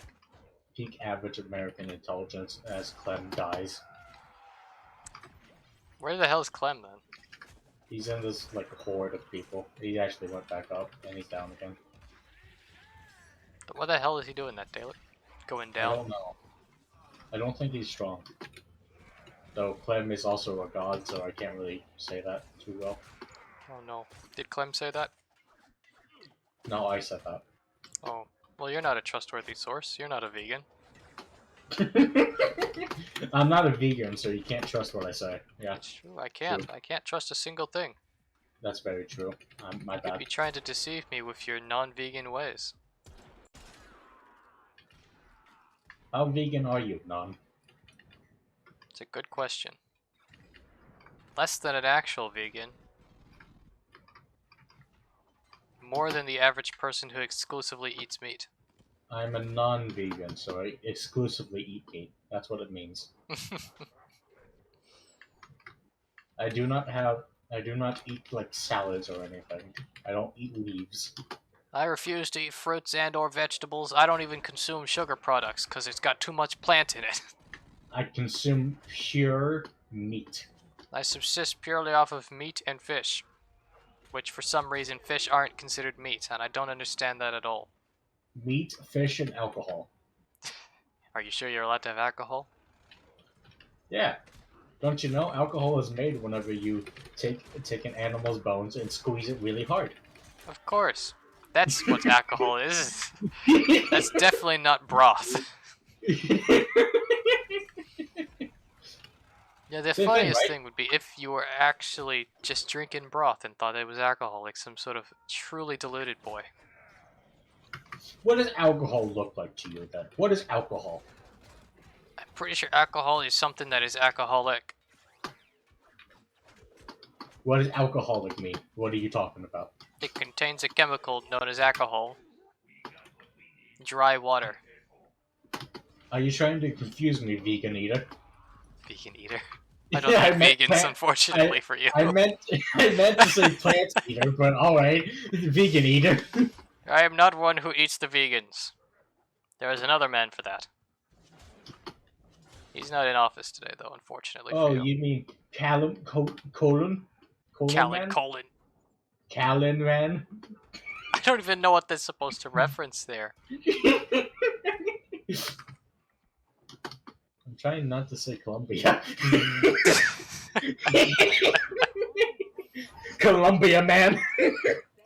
Peak average American intelligence as Clem dies. Where the hell is Clem, then? He's in this, like, horde of people. He actually went back up, and he's down again. But what the hell is he doing that, Taylor? Going down? I don't know. I don't think he's strong. Though Clem is also a god, so I can't really say that too well. Oh no. Did Clem say that? No, I said that. Oh. Well, you're not a trustworthy source. You're not a vegan. I'm not a vegan, so you can't trust what I say. Yeah, It's true. I can't. True. I can't trust a single thing. That's very true. My You could bad. be trying to deceive me with your non-vegan ways. How vegan are you, Non? It's a good question. Less than an actual vegan. More than the average person who exclusively eats meat. I'm a non-vegan, so I exclusively eat meat. That's what it means. I do not eat, like, salads or anything. I don't eat leaves. I refuse to eat fruits and or vegetables. I don't even consume sugar products because it's got too much plant in it. I consume pure meat. I subsist purely off of meat and fish. Which for some reason fish aren't considered meat, and I don't understand that at all. Meat, fish, and alcohol. Are you sure you're allowed to have alcohol? Yeah. Don't you know alcohol is made whenever you take an animal's bones and squeeze it really hard? Of course. That's what alcohol is. That's definitely not broth. Yeah, the Same thing, funniest right? thing would be if you were actually just drinking broth and thought it was alcohol, like some sort of truly deluded boy. What does alcohol look like to you then? What is alcohol? I'm pretty sure alcohol is something that is alcoholic. What does alcoholic mean? What are you talking about? It contains a chemical known as alcohol. Dry water. Are you trying to confuse me, vegan eater? Vegan eater. I don't Yeah, like I meant vegans, plant- unfortunately for you. I meant to say plant eater, but alright, vegan eater. I am not one who eats the vegans. There is another man for that. He's not in office today, though, unfortunately Oh, for you. you mean Colin Callan man? colon. Callan man? I don't even know what that's supposed to reference there. I'm trying not to say Columbia. Columbia man.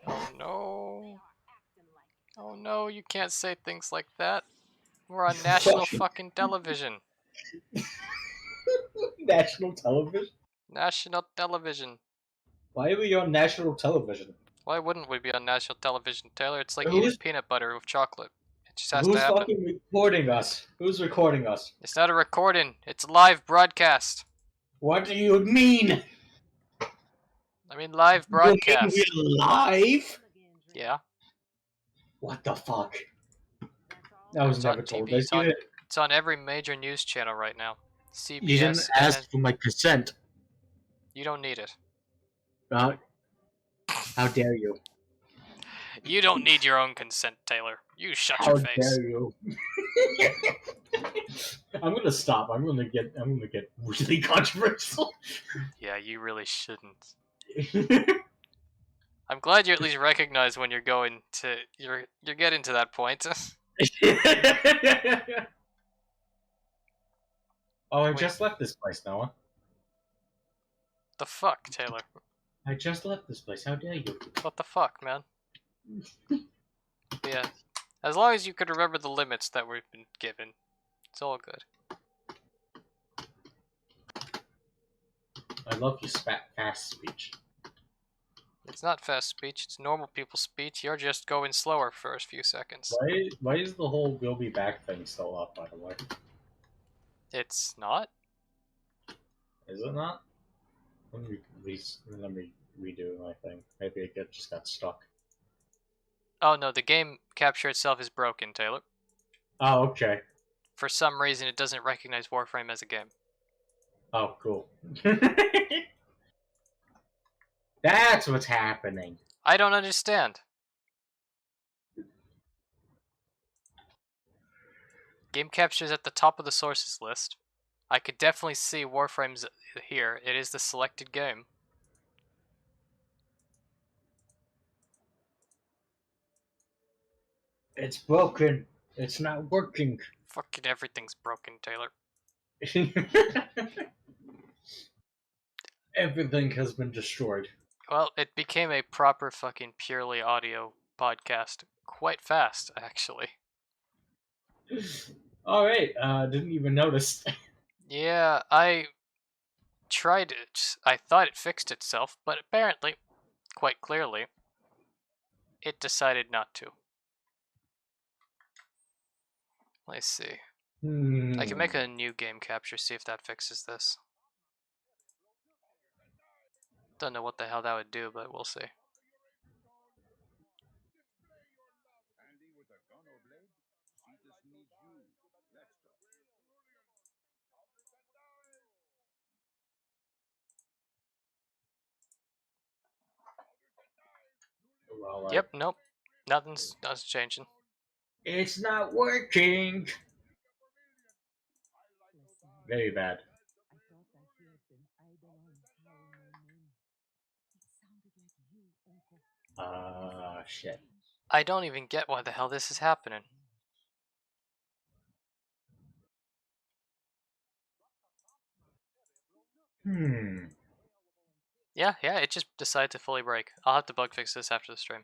Oh no. Oh no, you can't say things like that. We're on national fucking television. National television? National television. Why are we on national television? Why wouldn't we be on national television, Taylor? It's like eating Who's peanut butter with chocolate. It just has to who's happen. fucking recording us? Who's recording us? It's not a recording. It's a live broadcast. What do you mean? I mean live You mean broadcast. we're live? Yeah. What the fuck? I was It's never on told TV. this. It's on every major news channel right now. CBS. You didn't ask for my consent. You don't need it. How dare you? You don't need your own consent, Taylor. You shut How your face. dare you? I'm gonna stop. I'm gonna get really controversial. Yeah, you really shouldn't. I'm glad you at least recognize when you're getting to that point. Oh, I Wait. just left this place, Noah. The fuck, Taylor? I just left this place. How dare you? What the fuck, man? Yeah. As long as you could remember the limits that we've been given, it's all good. I love your fast speech. It's not fast speech, it's normal people speech. You're just going slower for a few seconds. Why is the whole "we'll be back" thing still up? By the way, It's not? is it not? Let me redo my thing. Maybe it just got stuck. Oh no, the game capture itself is broken, Taylor. Oh, okay. For some reason, it doesn't recognize Warframe as a game. Oh, cool. That's what's happening. I don't understand. Game capture is at the top of the sources list. I could definitely see Warframe's here. It is the selected game. It's broken. It's not working. Fucking everything's broken, Taylor. Everything has been destroyed. Well, it became a proper fucking purely audio podcast quite fast, actually. Alright, didn't even notice. Yeah, I tried it. I thought it fixed itself, but apparently, quite clearly, it decided not to. Let's see. I can make a new game capture, see if that fixes this. Don't know what the hell that would do, but we'll see. Well, Yep, nope. Nothing's changing. It's not working. Very bad. Shit. I don't even get why the hell this is happening. Yeah, it just decided to fully break. I'll have to bug fix this after the stream.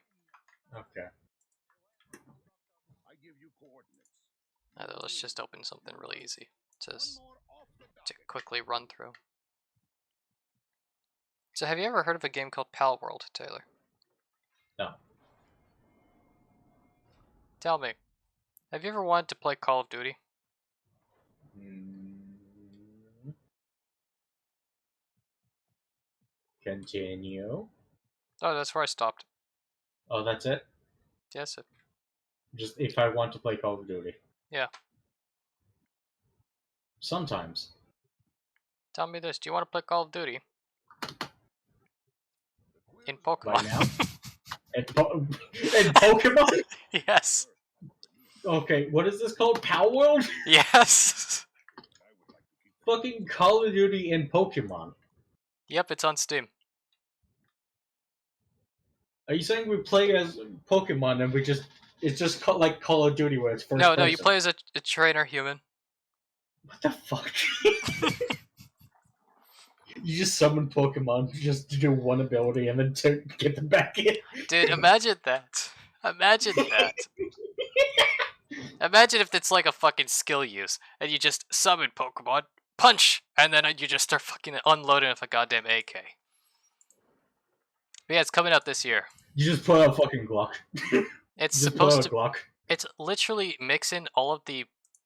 Okay. Let's just open something really easy to quickly run through. So have you ever heard of a game called Pal World, Taylor? No. Tell me, have you ever wanted to play Call of Duty? Continue. Oh, that's where I stopped. Oh, that's it? Yes, Just if I want to play Call of Duty. Yeah. Sometimes. Tell me this, do you want to play Call of Duty? In Pokemon. Right now? In Pokemon? Yes. Okay, what is this called? Pal World? Yes. Fucking Call of Duty in Pokemon. Yep, it's on Steam. Are you saying we play as Pokemon and it's just like Call of Duty where it's first person? No, you play as a trainer human. What the fuck? You just summon Pokemon just to do one ability and then to get them back in. Dude, imagine that. Imagine that. Imagine if it's like a fucking skill use, and you just summon Pokemon, punch, and then you just start fucking unloading with a goddamn AK. But yeah, it's coming out this year. You just put out fucking Glock. It's just supposed to. Glock. It's literally mixing all of the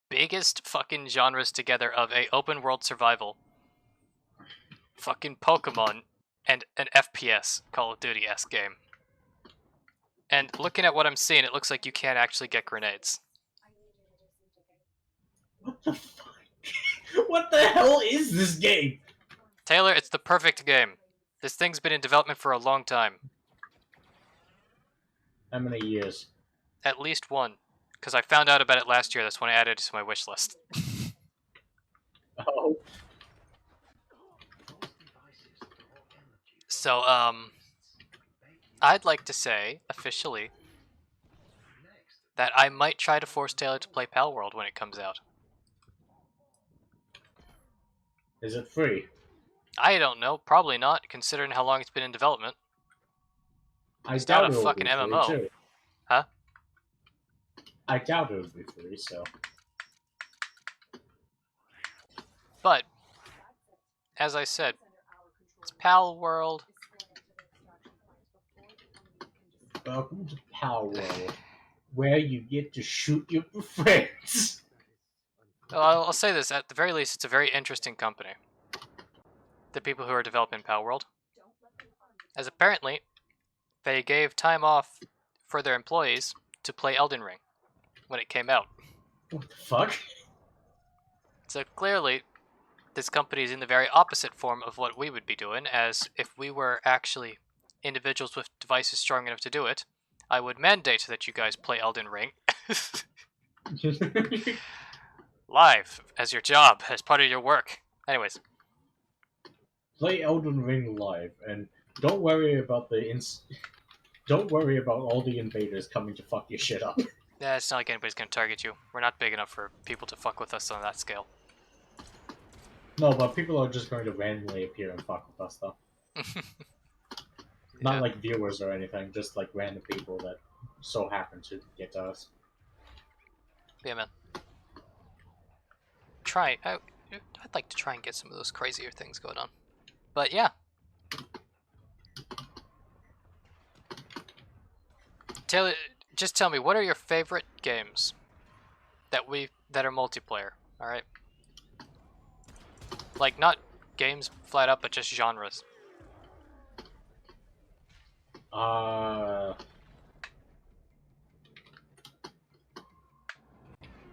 biggest fucking genres together of a open world survival, fucking Pokemon, and an FPS Call of Duty-esque game. And looking at what I'm seeing, it looks like you can't actually get grenades. What the fuck? What the hell is this game? Taylor, it's the perfect game. This thing's been in development for a long time. How many years? At least one. Because I found out about it last year, that's when I added it to my wish list. Oh. So, I'd like to say, officially, that I might try to force Taylor to play Pal World when it comes out. Is it free? I don't know. Probably not, considering how long it's been in development. It's not a fucking MMO. Too. Huh? I doubt it would be free, so... But, as I said, it's Pal World. Welcome to Pal World, where you get to shoot your friends. Well, I'll say this, at the very least, it's a very interesting company. The people who are developing Pal World. As apparently, they gave time off for their employees to play Elden Ring when it came out. What the fuck? So clearly, this company is in the very opposite form of what we would be doing, as if we were actually individuals with devices strong enough to do it, I would mandate that you guys play Elden Ring. Live, as your job, as part of your work. Anyways. Play Elden Ring live, and don't worry about don't worry about all the invaders coming to fuck your shit up. Yeah, it's not like anybody's gonna target you. We're not big enough for people to fuck with us on that scale. No, but people are just going to randomly appear and fuck with us, though. Not like viewers or anything, just like random people that so happen to get to us. Yeah, man. I'd like to try and get some of those crazier things going on. But yeah. Taylor, just tell me, what are your favorite games that are multiplayer? All right. Like not games flat up, but just genres.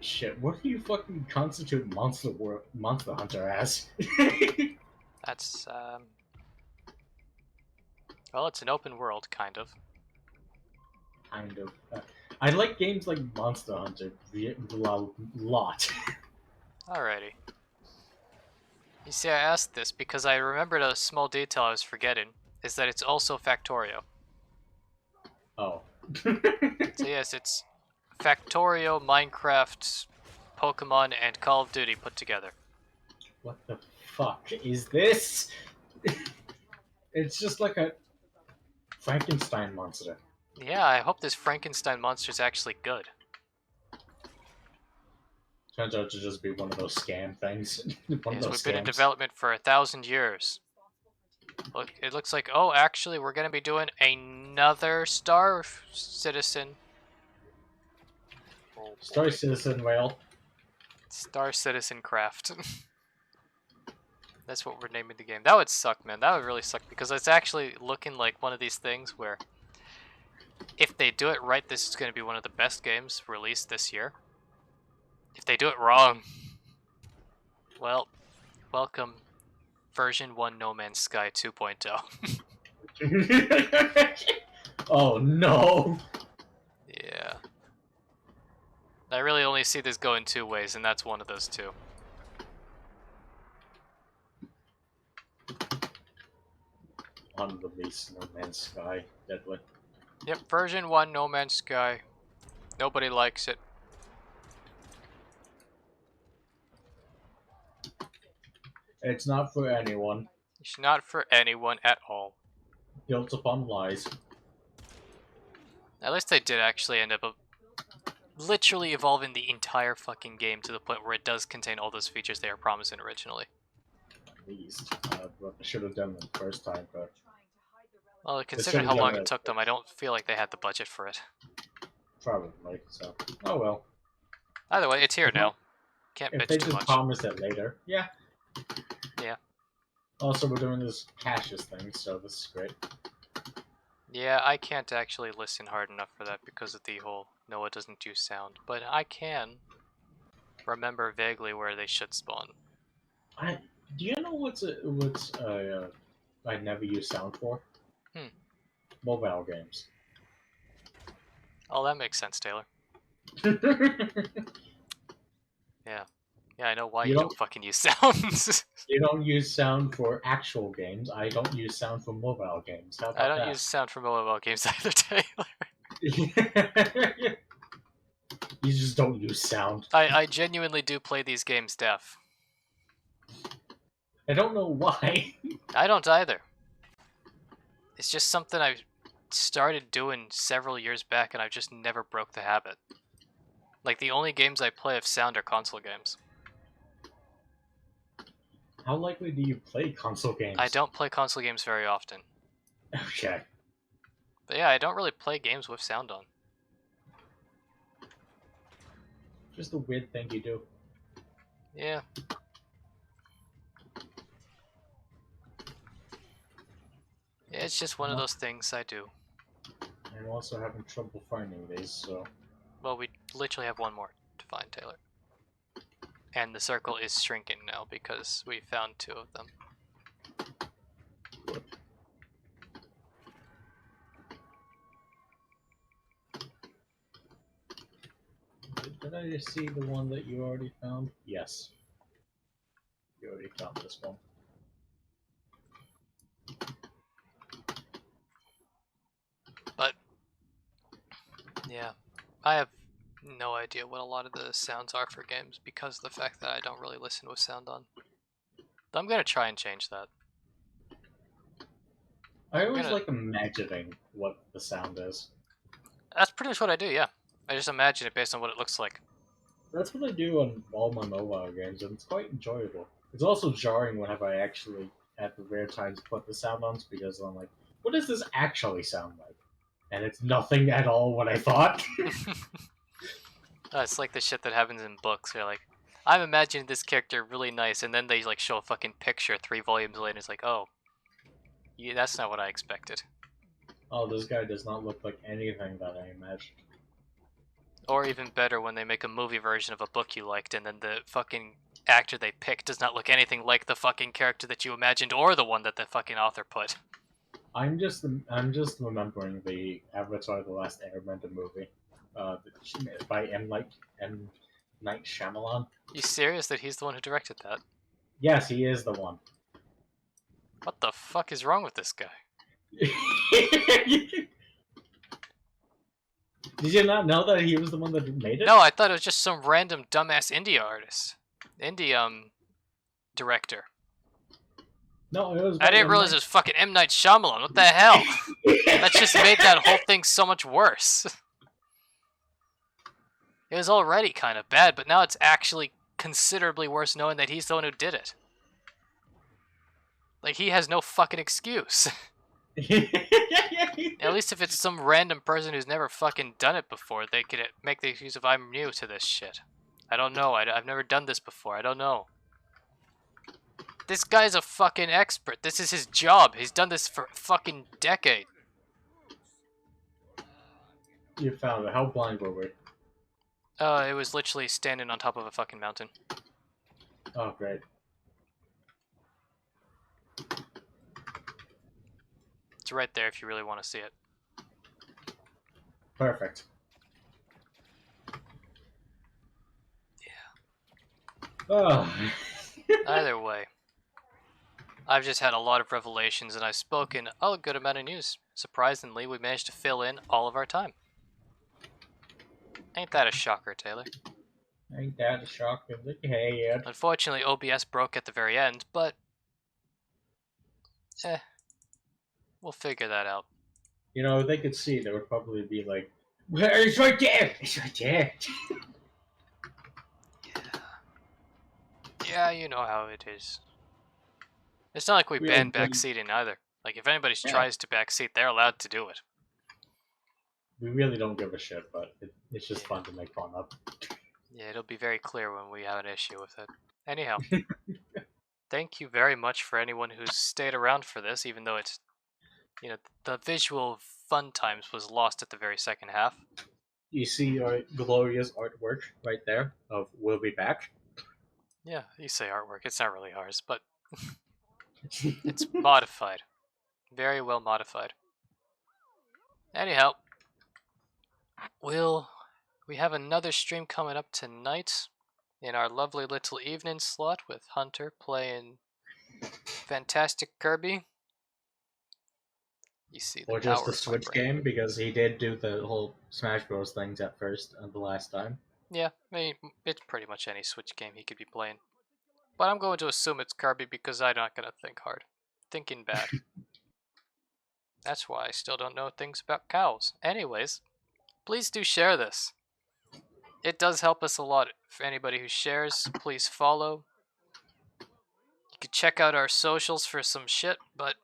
Shit, what do you fucking constitute Monster Hunter as? That's, well, it's an open world, kind of. Kind of. I like games like Monster Hunter a lot. Alrighty. You see, I asked this because I remembered a small detail I was forgetting, is that it's also Factorio. Oh. So yes, it's Factorio, Minecraft, Pokemon, and Call of Duty put together. What the fuck is this? It's just like a Frankenstein monster. Yeah, I hope this Frankenstein monster is actually good. Turns out to just be one of those scam things. We've been in development for 1,000 years. Look, it looks like, oh, actually, we're going to be doing another Star Citizen. Oh, Star Citizen Rail. Star Citizen Craft. That's what we're naming the game. That would suck, man. That would really suck, because it's actually looking like one of these things where if they do it right, this is going to be one of the best games released this year. If they do it wrong, well, welcome version 1 No Man's Sky 2.0. Oh no! Yeah. I really only see this going two ways, and that's one of those two. Unreleased No Man's Sky, deadly. Yep, version 1 No Man's Sky. Nobody likes it. It's not for anyone. It's not for anyone at all. Built upon lies. At least they did actually end up literally evolving the entire fucking game to the point where it does contain all those features they were promising originally. At least. What I should have done the first time, but... Well, considering how long it took them, I don't feel like they had the budget for it. Probably, so... Oh well. Either way, it's here now. Can't bitch too much. If they just promise it later, yeah. Yeah. Also, we're doing this caches thing, so this is great. Yeah, I can't actually listen hard enough for that because of the whole Noah doesn't use sound, but I can remember vaguely where they should spawn. Do you know what's I never use sound for? Mobile games. Oh, that makes sense, Taylor. Yeah. Yeah, I know why you don't fucking use sounds. You don't use sound for actual games. I don't use sound for mobile games. How about I don't use sound for mobile games either, Taylor. You just don't use sound. I genuinely do play these games deaf. I don't know why. I don't either. It's just something I started doing several years back and I've just never broke the habit. Like, the only games I play of sound are console games. How likely do you play console games? I don't play console games very often. Okay. But yeah, I don't really play games with sound on. Just a weird thing you do. Yeah. Yeah, it's just one of those things I do. I'm also having trouble finding these, so... Well, we literally have one more to find, Taylor. And the circle is shrinking now because we found 2 of them. Did I just see the one that you already found? Yes. You already found this one. But, yeah, I have no idea what a lot of the sounds are for games because of the fact that I don't really listen with sound on. But I'm gonna try and change that. I always like imagining what the sound is. That's pretty much what I do, yeah. I just imagine it based on what it looks like. That's what I do on all my mobile games, and it's quite enjoyable. It's also jarring whenever I actually, at the rare times, put the sound on because I'm like, what does this actually sound like? And it's nothing at all what I thought. It's like the shit that happens in books. You're like, I'm imagining this character really nice, and then they like show a fucking picture 3 volumes later. It's like, oh, yeah, that's not what I expected. Oh, this guy does not look like anything that I imagined. Or even better, when they make a movie version of a book you liked, and then the fucking actor they picked does not look anything like the fucking character that you imagined, or the one that the fucking author put. I'm just remembering the Avatar: The Last Airbender movie, by M. Night Shyamalan. You serious that he's the one who directed that? Yes, he is the one. What the fuck is wrong with this guy? Did you not know that he was the one that made it? No, I thought it was just some random dumbass indie artist. Indie, director. No, it was... I didn't realize it was fucking M. Night Shyamalan. What the hell? That just made that whole thing so much worse. It was already kind of bad, but now it's actually considerably worse knowing that he's the one who did it. Like, he has no fucking excuse. At least if it's some random person who's never fucking done it before, they could make the excuse of, I'm new to this shit. I don't know. I've never done this before. I don't know. This guy's a fucking expert. This is his job. He's done this for a fucking decade. You found it. How blind were we? It was literally standing on top of a fucking mountain. Oh, great. It's right there if you really want to see it. Perfect. Yeah. Oh. Either way, I've just had a lot of revelations and I've spoken a good amount of news. Surprisingly, we managed to fill in all of our time. Ain't that a shocker, Taylor? Ain't that a shocker? Hey, yeah. Unfortunately, OBS broke at the very end, but... we'll figure that out. You know, they could see, there would probably be like, It's right there. It's right there. Yeah, you know how it is. It's not like we Really banned don't. backseating either. Like, if anybody Yeah. tries to backseat, they're allowed to do it. We really don't give a shit, but it's just Yeah. fun to make fun of. Yeah, it'll be very clear when we have an issue with it. Anyhow, thank you very much for anyone who's stayed around for this, even though it's, the visual fun times was lost at the very second half. You see our glorious artwork right there of "We'll Be Back." Yeah, you say artwork. It's not really ours, but it's modified. Very well modified. Anyhow, we have another stream coming up tonight in our lovely little evening slot with Hunter playing Fantastic Kirby. You see the Or just power the of my Switch brain. game, because he did do the whole Smash Bros. Things at first and the last time. Yeah, I mean, it's pretty much any Switch game he could be playing. But I'm going to assume it's Kirby because I'm not going to think hard. Thinking bad. That's why I still don't know things about cows. Anyways, please do share this. It does help us a lot. For anybody who shares, please follow. You could check out our socials for some shit, but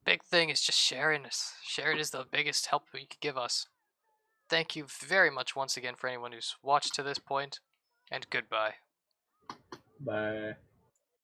big thing is just sharing this. Sharing is the biggest help you could give us. Thank you very much once again for anyone who's watched to this point, and goodbye. Bye.